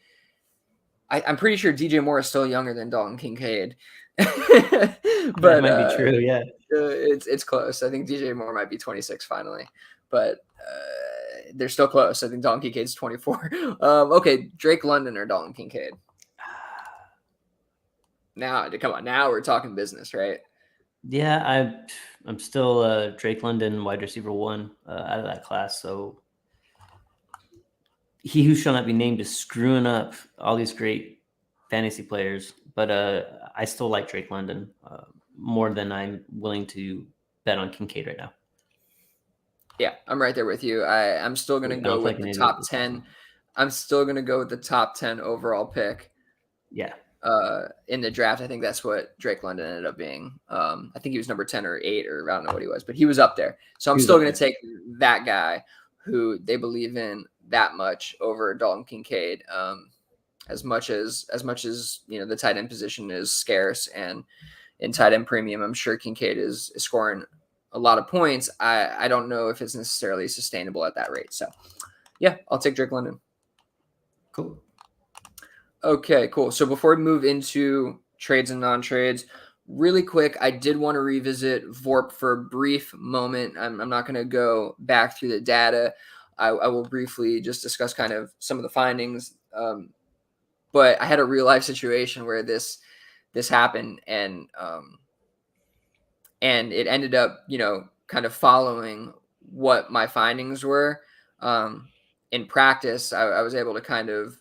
I'm pretty sure DJ Moore is still younger than Dalton Kincaid. That But might be true. Yeah. it's close. I think DJ Moore might be 26 finally, but they're still close. I think Dalton Kincaid's 24. Okay, Drake London or Dalton Kincaid? Now, come on. Now we're talking business, right? Yeah, I'm still Drake London, wide receiver 1 out of that class. So he who shall not be named is screwing up all these great fantasy players. But I still like Drake London more than I'm willing to bet on Kincaid right now. Yeah, I'm right there with you. I'm still going to go with the top 10. I'm still going to go with the top 10 overall pick. Yeah. In the draft. I think that's what Drake London ended up being. I think he was number 10 or 8, or I don't know what he was, but he was up there. So I'm still going to take that guy who they believe in that much over Dalton Kincaid. As much as the tight end position is scarce, and in tight end premium, I'm sure Kincaid is scoring a lot of points. I don't know if it's necessarily sustainable at that rate. So yeah, I'll take Drake London. Cool. Okay, cool. So before we move into trades and non-trades, really quick, I did want to revisit VORP for a brief moment. I'm not going to go back through the data. I will briefly just discuss kind of some of the findings. But I had a real life situation where this happened, and it ended up, kind of following what my findings were. In practice, I was able to kind of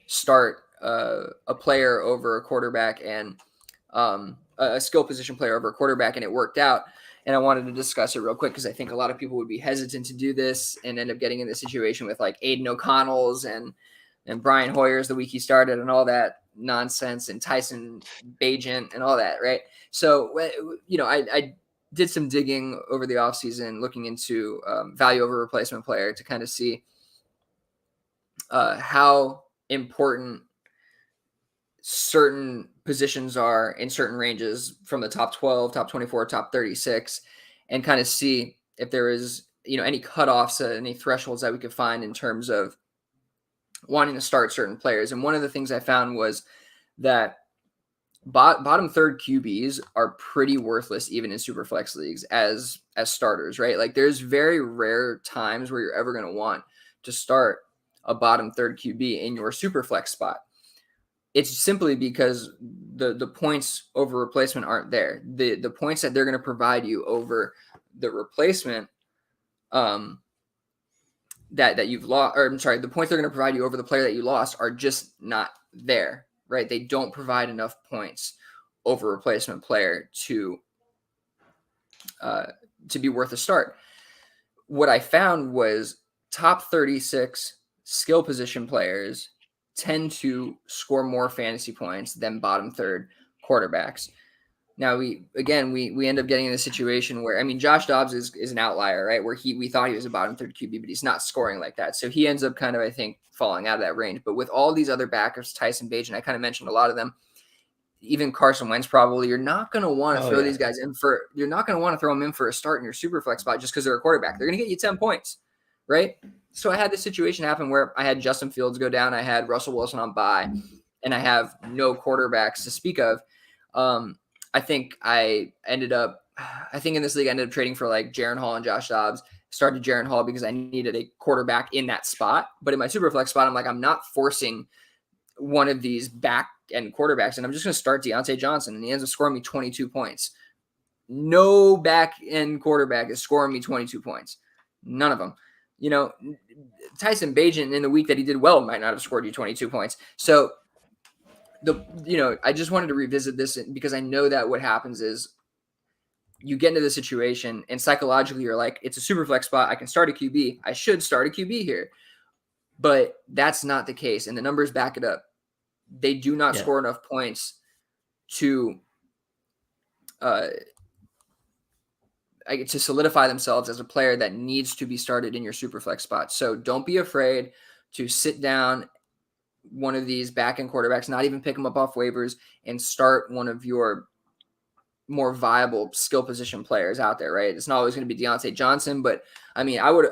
start a player over a quarterback, and a skill position player over a quarterback, and it worked out. And I wanted to discuss it real quick because I think a lot of people would be hesitant to do this and end up getting in this situation with like Aiden O'Connell's and Brian Hoyer's the week he started and all that nonsense, and Tyson Bagent and all that, right? So, I did some digging over the offseason looking into value over replacement player to kind of see how important certain positions are in certain ranges from the top 12, top 24, top 36, and kind of see if there is, any cutoffs, any thresholds that we could find in terms of wanting to start certain players. And one of the things I found was that bottom third QBs are pretty worthless even in Superflex leagues as starters, right? Like there's very rare times where you're ever going to want to start a bottom third QB in your Superflex spot. It's simply because the points over replacement aren't there. The points that they're going to provide you over the replacement that you've lost, or I'm sorry, the points they're going to provide you over the player that you lost are just not there, right? They don't provide enough points over replacement player to be worth a start. What I found was top 36 skill position players tend to score more fantasy points than bottom third quarterbacks. Now we end up getting in a situation where, Josh Dobbs is an outlier, right? Where we thought he was a bottom third QB, but he's not scoring like that. So he ends up kind of, I think, falling out of that range. But with all these other backers, Tyson Bagent, I kind of mentioned a lot of them, even Carson Wentz, probably, you're not going to want to throw these guys in you're not going to want to throw them in for a start in your super flex spot just because they're a quarterback. They're going to get you 10 points, right? So I had this situation happen where I had Justin Fields go down. I had Russell Wilson on bye, and I have no quarterbacks to speak of. I think in this league I ended up trading for like Jaron Hall and Josh Dobbs. Started Jaron Hall because I needed a quarterback in that spot. But in my super flex spot, I'm like, I'm not forcing one of these back end quarterbacks, and I'm just going to start Deontay Johnson, and he ends up scoring me 22 points. No back end quarterback is scoring me 22 points. None of them. Tyson Bagent in the week that he did well might not have scored you 22 points. So I just wanted to revisit this because I know that what happens is you get into the situation and psychologically you're like, it's a super flex spot. I can start a QB. I should start a QB here. But that's not the case. And the numbers back it up. They do not score enough points to solidify themselves as a player that needs to be started in your super flex spot. So don't be afraid to sit down one of these back-end quarterbacks, not even pick them up off waivers, and start one of your more viable skill position players out there, right? It's not always going to be Deontay Johnson, but I would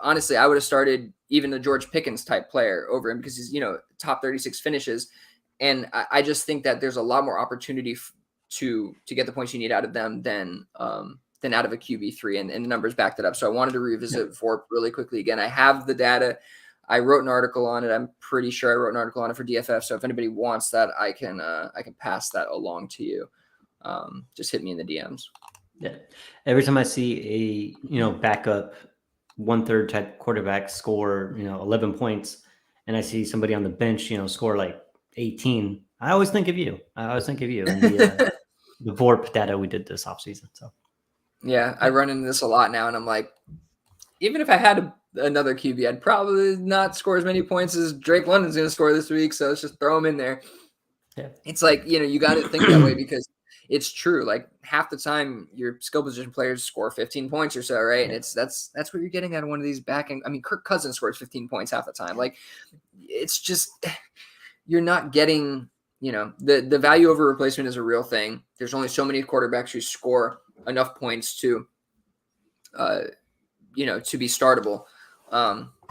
have started even a George Pickens type player over him because he's, top 36 finishes. And I just think that there's a lot more opportunity to get the points you need out of them than out of a QB3, and the numbers backed it up. So I wanted to revisit VORP really quickly again. I have the data. I wrote an article on it. I'm pretty sure I wrote an article on it for DFF. So if anybody wants that, I can pass that along to you. Just hit me in the DMs. Yeah. Every time I see a backup 1/3 type quarterback score 11 points, and I see somebody on the bench score like 18, I always think of you. And the VORP data we did this offseason. So yeah, I run into this a lot now, and I'm like, even if I had another QB, I'd probably not score as many points as Drake London's going to score this week. So let's just throw him in there. Yeah. It's like, you got to think that way because it's true. Like half the time your skill position players score 15 points or so, right? Yeah. And that's what you're getting out of one of these backing. I mean, Kirk Cousins scores 15 points half the time. Like it's just, you're not getting, the value over replacement is a real thing. There's only so many quarterbacks who score enough points to be startable.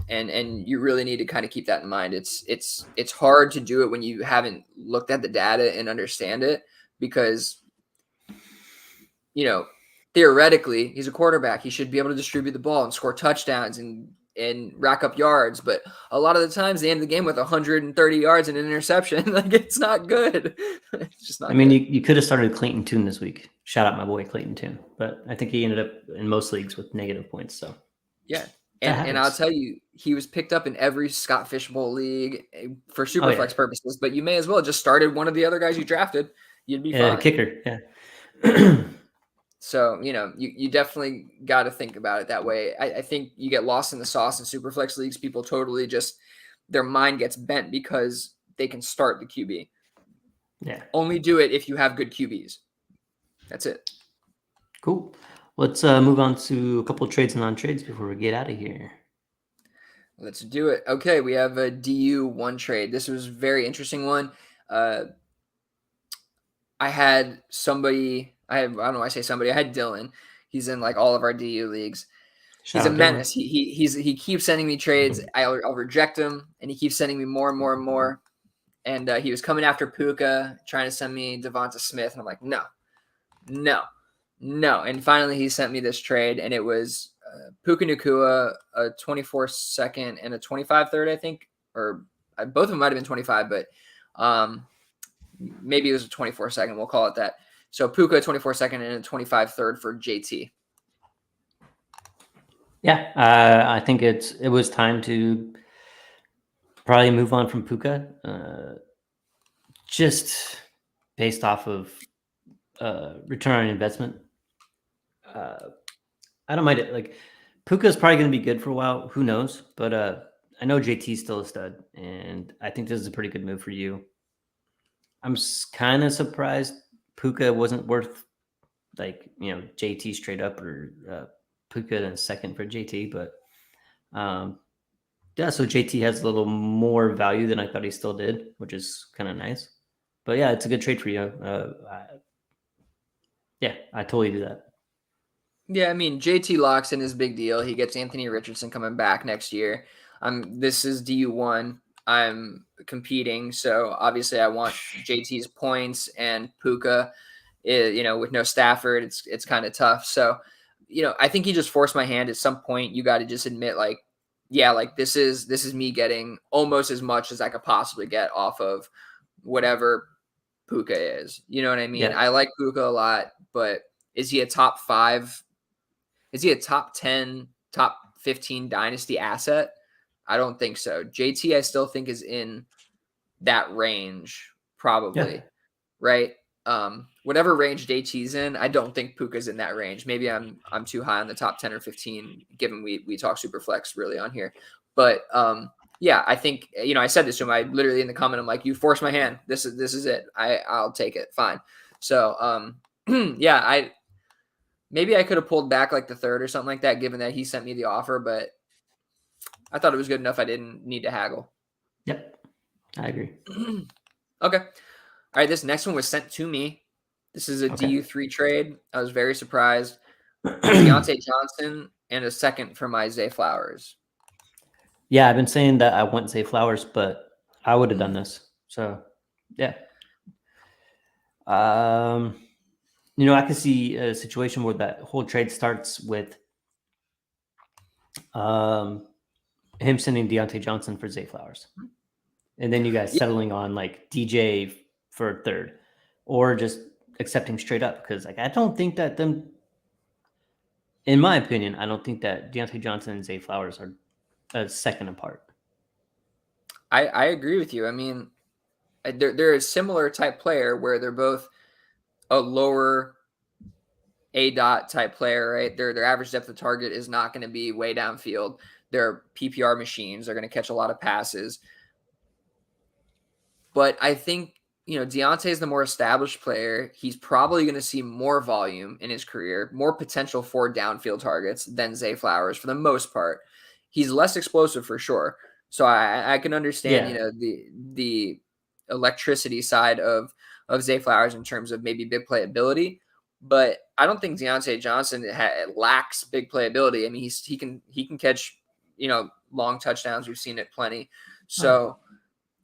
And you really need to kind of keep that in mind. It's hard to do it when you haven't looked at the data and understand it because, theoretically he's a quarterback. He should be able to distribute the ball and score touchdowns and rack up yards. But a lot of the times they end the game with 130 yards and an interception. Like it's not good. It's just not good. You could have started Clayton Tune this week. Shout out my boy Clayton Tune. But I think he ended up in most leagues with negative points. So yeah. And I'll tell you, he was picked up in every Scott Fishbowl league for Superflex purposes, but you may as well just started one of the other guys you drafted. You'd be fine. Kicker, yeah. So, you definitely got to think about it that way. I think you get lost in the sauce in Superflex leagues. People totally just, their mind gets bent because they can start the QB. Yeah. Only do it if you have good QBs. That's it. Cool. Let's move on to a couple of trades and non-trades before we get out of here. Let's do it. Okay, we have a DU1 trade. This was a very interesting one. I had somebody. I had Dylan. He's in like all of our DU leagues. He's a menace. He keeps sending me trades. I'll reject him, and he keeps sending me more and more and more. And he was coming after Puka, trying to send me Devonta Smith, and I'm like, no. And finally, he sent me this trade, and it was Puka Nacua, a 24 second and a 25 third, I think, or both of them might have been 25, but maybe it was a 24 second. We'll call it that. So Puka, 24 second and a 25 third for JT. Yeah, I think it was time to probably move on from Puka, just based off of return on investment. I don't mind it. Like Puka is probably going to be good for a while. Who knows? But I know JT's still a stud, and I think this is a pretty good move for you. I'm kind of surprised Puka wasn't worth JT straight up or Puka in second for JT. But so JT has a little more value than I thought he still did, which is kind of nice. But yeah, it's a good trade for you. I totally do that. Yeah, I mean, JT locks in his big deal. He gets Anthony Richardson coming back next year. This is DU1. I'm competing, so obviously I want JT's points and Puka. With no Stafford, it's kind of tough. So, I think he just forced my hand. At some point, you got to just admit, this is me getting almost as much as I could possibly get off of whatever Puka is. You know what I mean? Yeah. I like Puka a lot, but is he a top 5? Is he a top 10, top 15 dynasty asset? I don't think so. JT, I still think is in that range, probably, right? Whatever range JT's in, I don't think Puka's in that range. Maybe I'm too high on the top 10 or 15, given we talk super flex really on here. But I think I said this to him. I literally in the comment, I'm like, you forced my hand. This is it. I'll take it. Fine. So maybe I could have pulled back like the third or something like that, given that he sent me the offer, but I thought it was good enough. I didn't need to haggle. Yep. I agree. Okay. All right. This next one was sent to me. This is a DU3 trade. I was very surprised. Deontay Johnson and a second from Isaiah Flowers. Yeah, I've been saying that I want Zay Flowers, but I would have done this. So, yeah. I could see a situation where that whole trade starts with him sending Deontay Johnson for Zay Flowers, and then you guys Yeah, settling on like DJ for a third, or just accepting straight up because like I don't think that them, in my opinion, I don't think that Deontay Johnson and Zay Flowers are a second apart. I agree with you. I mean, they're a similar type player where they're both a lower A dot type player, right? Their average depth of target is not going to be way downfield. They're PPR machines. They're going to catch a lot of passes. But I think, Deontay is the more established player. He's probably going to see more volume in his career, more potential for downfield targets than Zay Flowers for the most part. He's less explosive for sure. So I can understand, Yeah. the electricity side of Zay Flowers in terms of maybe big playability. But I don't think Deontay Johnson lacks big playability. I mean, he can catch, long touchdowns. We've seen it plenty. So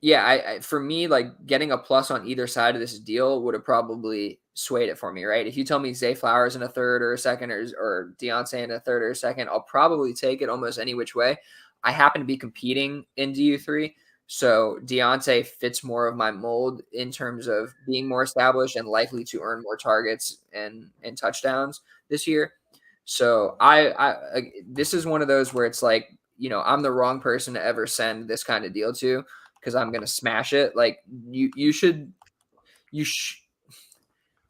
yeah, I for me, like getting a plus on either side of this deal would have probably swayed it for me, right? If you tell me Zay Flowers in a third or a second, or Deontay in a third or a second, I'll probably take it almost any which way. I happen to be competing in DU3, so Deontay fits more of my mold in terms of being more established and likely to earn more targets and touchdowns this year. So this is one of those where it's like, I'm the wrong person to ever send this kind of deal to, because I'm gonna smash it. Like you should.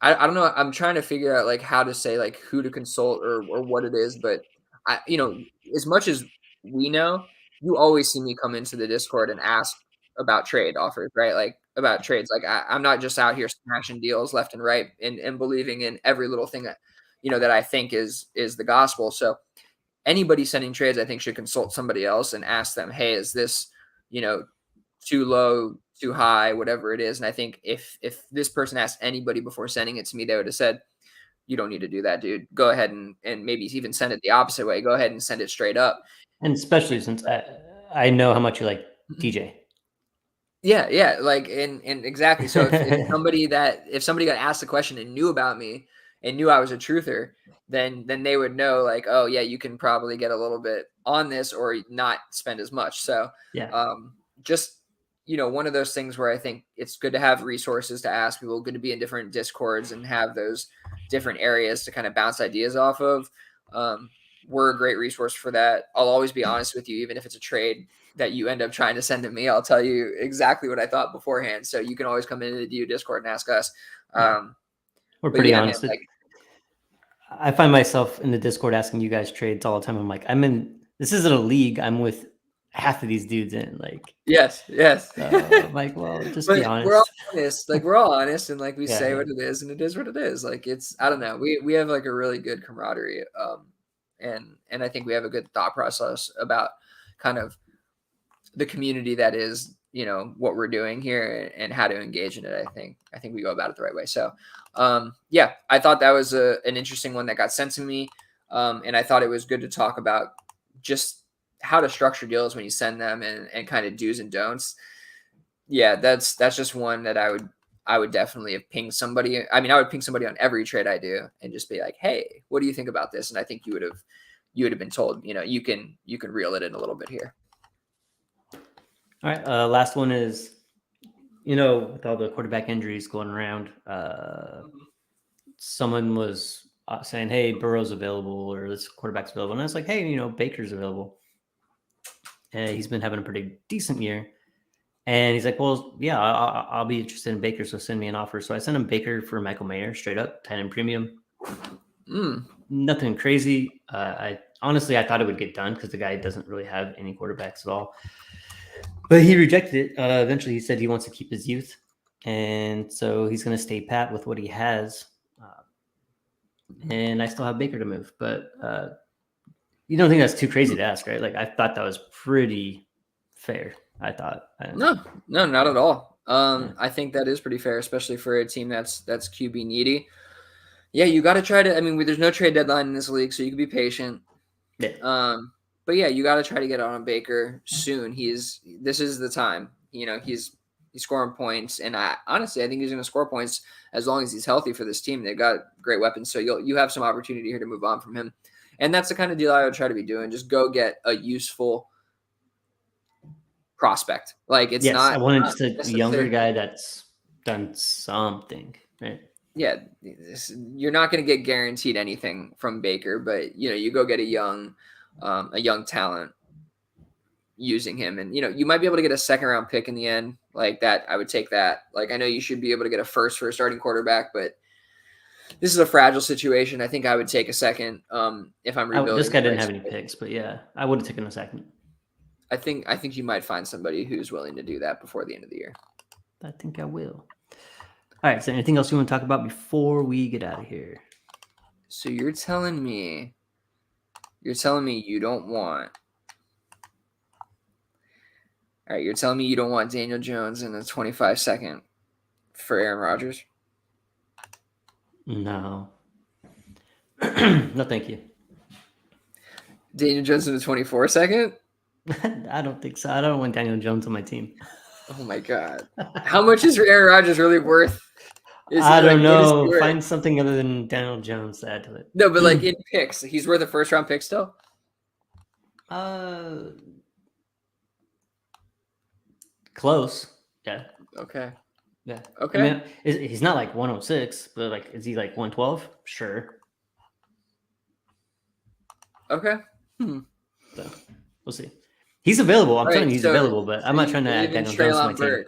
I don't know. I'm trying to figure out like how to say like who to consult or what it is, but as much as we know, you always see me come into the Discord and ask about trade offers, right? Like about trades. Like I'm not just out here smashing deals left and right and believing in every little thing that that I think is the gospel. So anybody sending trades, I think, should consult somebody else and ask them, hey, is this, too low, too high, whatever it is. And I think if this person asked anybody before sending it to me, they would have said, you don't need to do that, dude. Go ahead and maybe even send it the opposite way. Go ahead and send it straight up. And especially since I know how much you like DJ. Yeah. Like, and exactly. So if somebody got asked the question and knew about me and knew I was a truther, then they would know like, oh yeah, you can probably get a little bit on this or not spend as much. So Yeah. just, one of those things where I think it's good to have resources to ask people, good to be in different Discords and have those different areas to kind of bounce ideas off of. We're a great resource for that. I'll always be honest with you, even if it's a trade that you end up trying to send to me, I'll tell you exactly what I thought beforehand. So you can always come into the DU Discord and ask us. We're pretty honest. Man, I find myself in the Discord asking you guys trades all the time. I'm like, this isn't a league. I'm with half of these dudes in, like. Yes. I'm like, well, just be honest. We're all honest. Like we're all honest, and like we say what it is, and it is what it is. Like it's, I don't know. We have like a really good camaraderie, and I think we have a good thought process about kind of the community that is, what we're doing here and how to engage in it. I think we go about it the right way. So, yeah, I thought that was an interesting one that got sent to me, and I thought it was good to talk about just how to structure deals when you send them and kind of do's and don'ts. Yeah, that's just one that I would definitely have pinged somebody. I mean, I would ping somebody on every trade I do and just be like, hey, what do you think about this? And I think you would have been told, you can reel it in a little bit here. All right. Last one is, with all the quarterback injuries going around, someone was saying, hey, Burrow's available or this quarterback's available. And I was like, hey, Baker's available. And he's been having a pretty decent year. And he's like, well, yeah, I'll be interested in Baker, so send me an offer. So I sent him Baker for Michael Mayer, straight up, 10 in premium. Nothing crazy. I thought it would get done because the guy doesn't really have any quarterbacks at all. But he rejected it. Eventually, he said he wants to keep his youth. And so he's going to stay pat with what he has. And I still have Baker to move. But you don't think that's too crazy to ask, right? Like, I thought that was pretty fair. I thought. No, not at all. I think that is pretty fair, especially for a team that's QB needy. Yeah, you got to try to. I mean, there's no trade deadline in this league, so you can be patient. Yeah. But yeah, you got to try to get on Baker soon. This is the time. He's scoring points, and I honestly I think he's going to score points as long as he's healthy for this team. They've got great weapons, so you have some opportunity here to move on from him. And that's the kind of deal I would try to be doing. Just go get a useful prospect. Like it's yes, not. I wanted just a younger guy that's done something, right? Yeah, you're not going to get guaranteed anything from Baker, but you go get a young talent using him, and you might be able to get a second round pick in the end. Like that, I would take that. Like I know you should be able to get a first for a starting quarterback, but this is a fragile situation. I think I would take a second if I'm rebuilding. This guy didn't have any picks, but yeah, I would have taken a second. I think you might find somebody who's willing to do that before the end of the year. I think I will. All right. So anything else you want to talk about before we get out of here? So you're telling me you don't want. All right, you're telling me you don't want Daniel Jones in the 25-second for Aaron Rodgers? No. No, thank you. Daniel Jones in the 24-second? I don't think so. I don't want Daniel Jones on my team. Oh my God. How much is Aaron Rodgers really worth? I don't know. Find something other than Daniel Jones to add to it. No, but like in picks, he's worth a first-round pick still? Close. Yeah. Okay. Yeah. Okay. I mean, he's not like 106, but like, is he like 112? Sure. Okay. So we'll see. He's available. I'm telling you, he's available, but I'm not trying to add Daniel Jones to my team.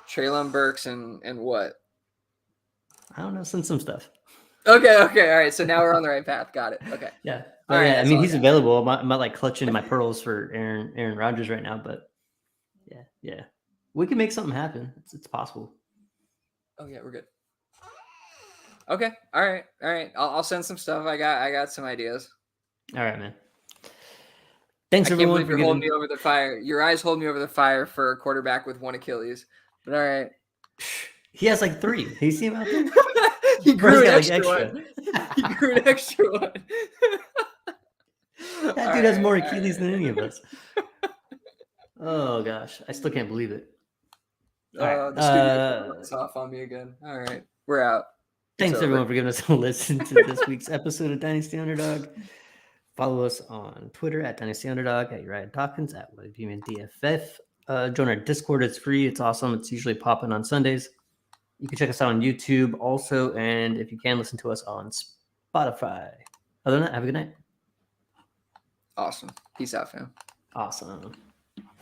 Treylon Burks and what? I don't know. Send some stuff. Okay. All right. So now we're on the right path. Got it. Okay. Yeah. All right. I mean, he's available. I'm not like clutching my pearls for Aaron Rodgers right now, but yeah. We can make something happen. It's possible. Oh yeah, we're good. Okay. All right. I'll send some stuff. I got some ideas. All right, man. Thanks everyone for holding me over the fire. Your eyes hold me over the fire for a quarterback with one Achilles. But all right. He has like 3. You see him out there? He grew an extra one. He grew an extra one. That dude has more Achilles than any of us. Oh gosh, I still can't believe it. The studio's off on me again. All right, we're out. Thanks everyone for giving us a listen to this week's episode of Dynasty Underdog. Follow us on Twitter at Dynasty Underdog, at Uriah Dawkins, at DFF. Join our Discord. It's free. It's awesome. It's usually popping on Sundays. You can check us out on YouTube also, and if you can, listen to us on Spotify. Other than that, have a good night. Awesome. Peace out, fam. Awesome.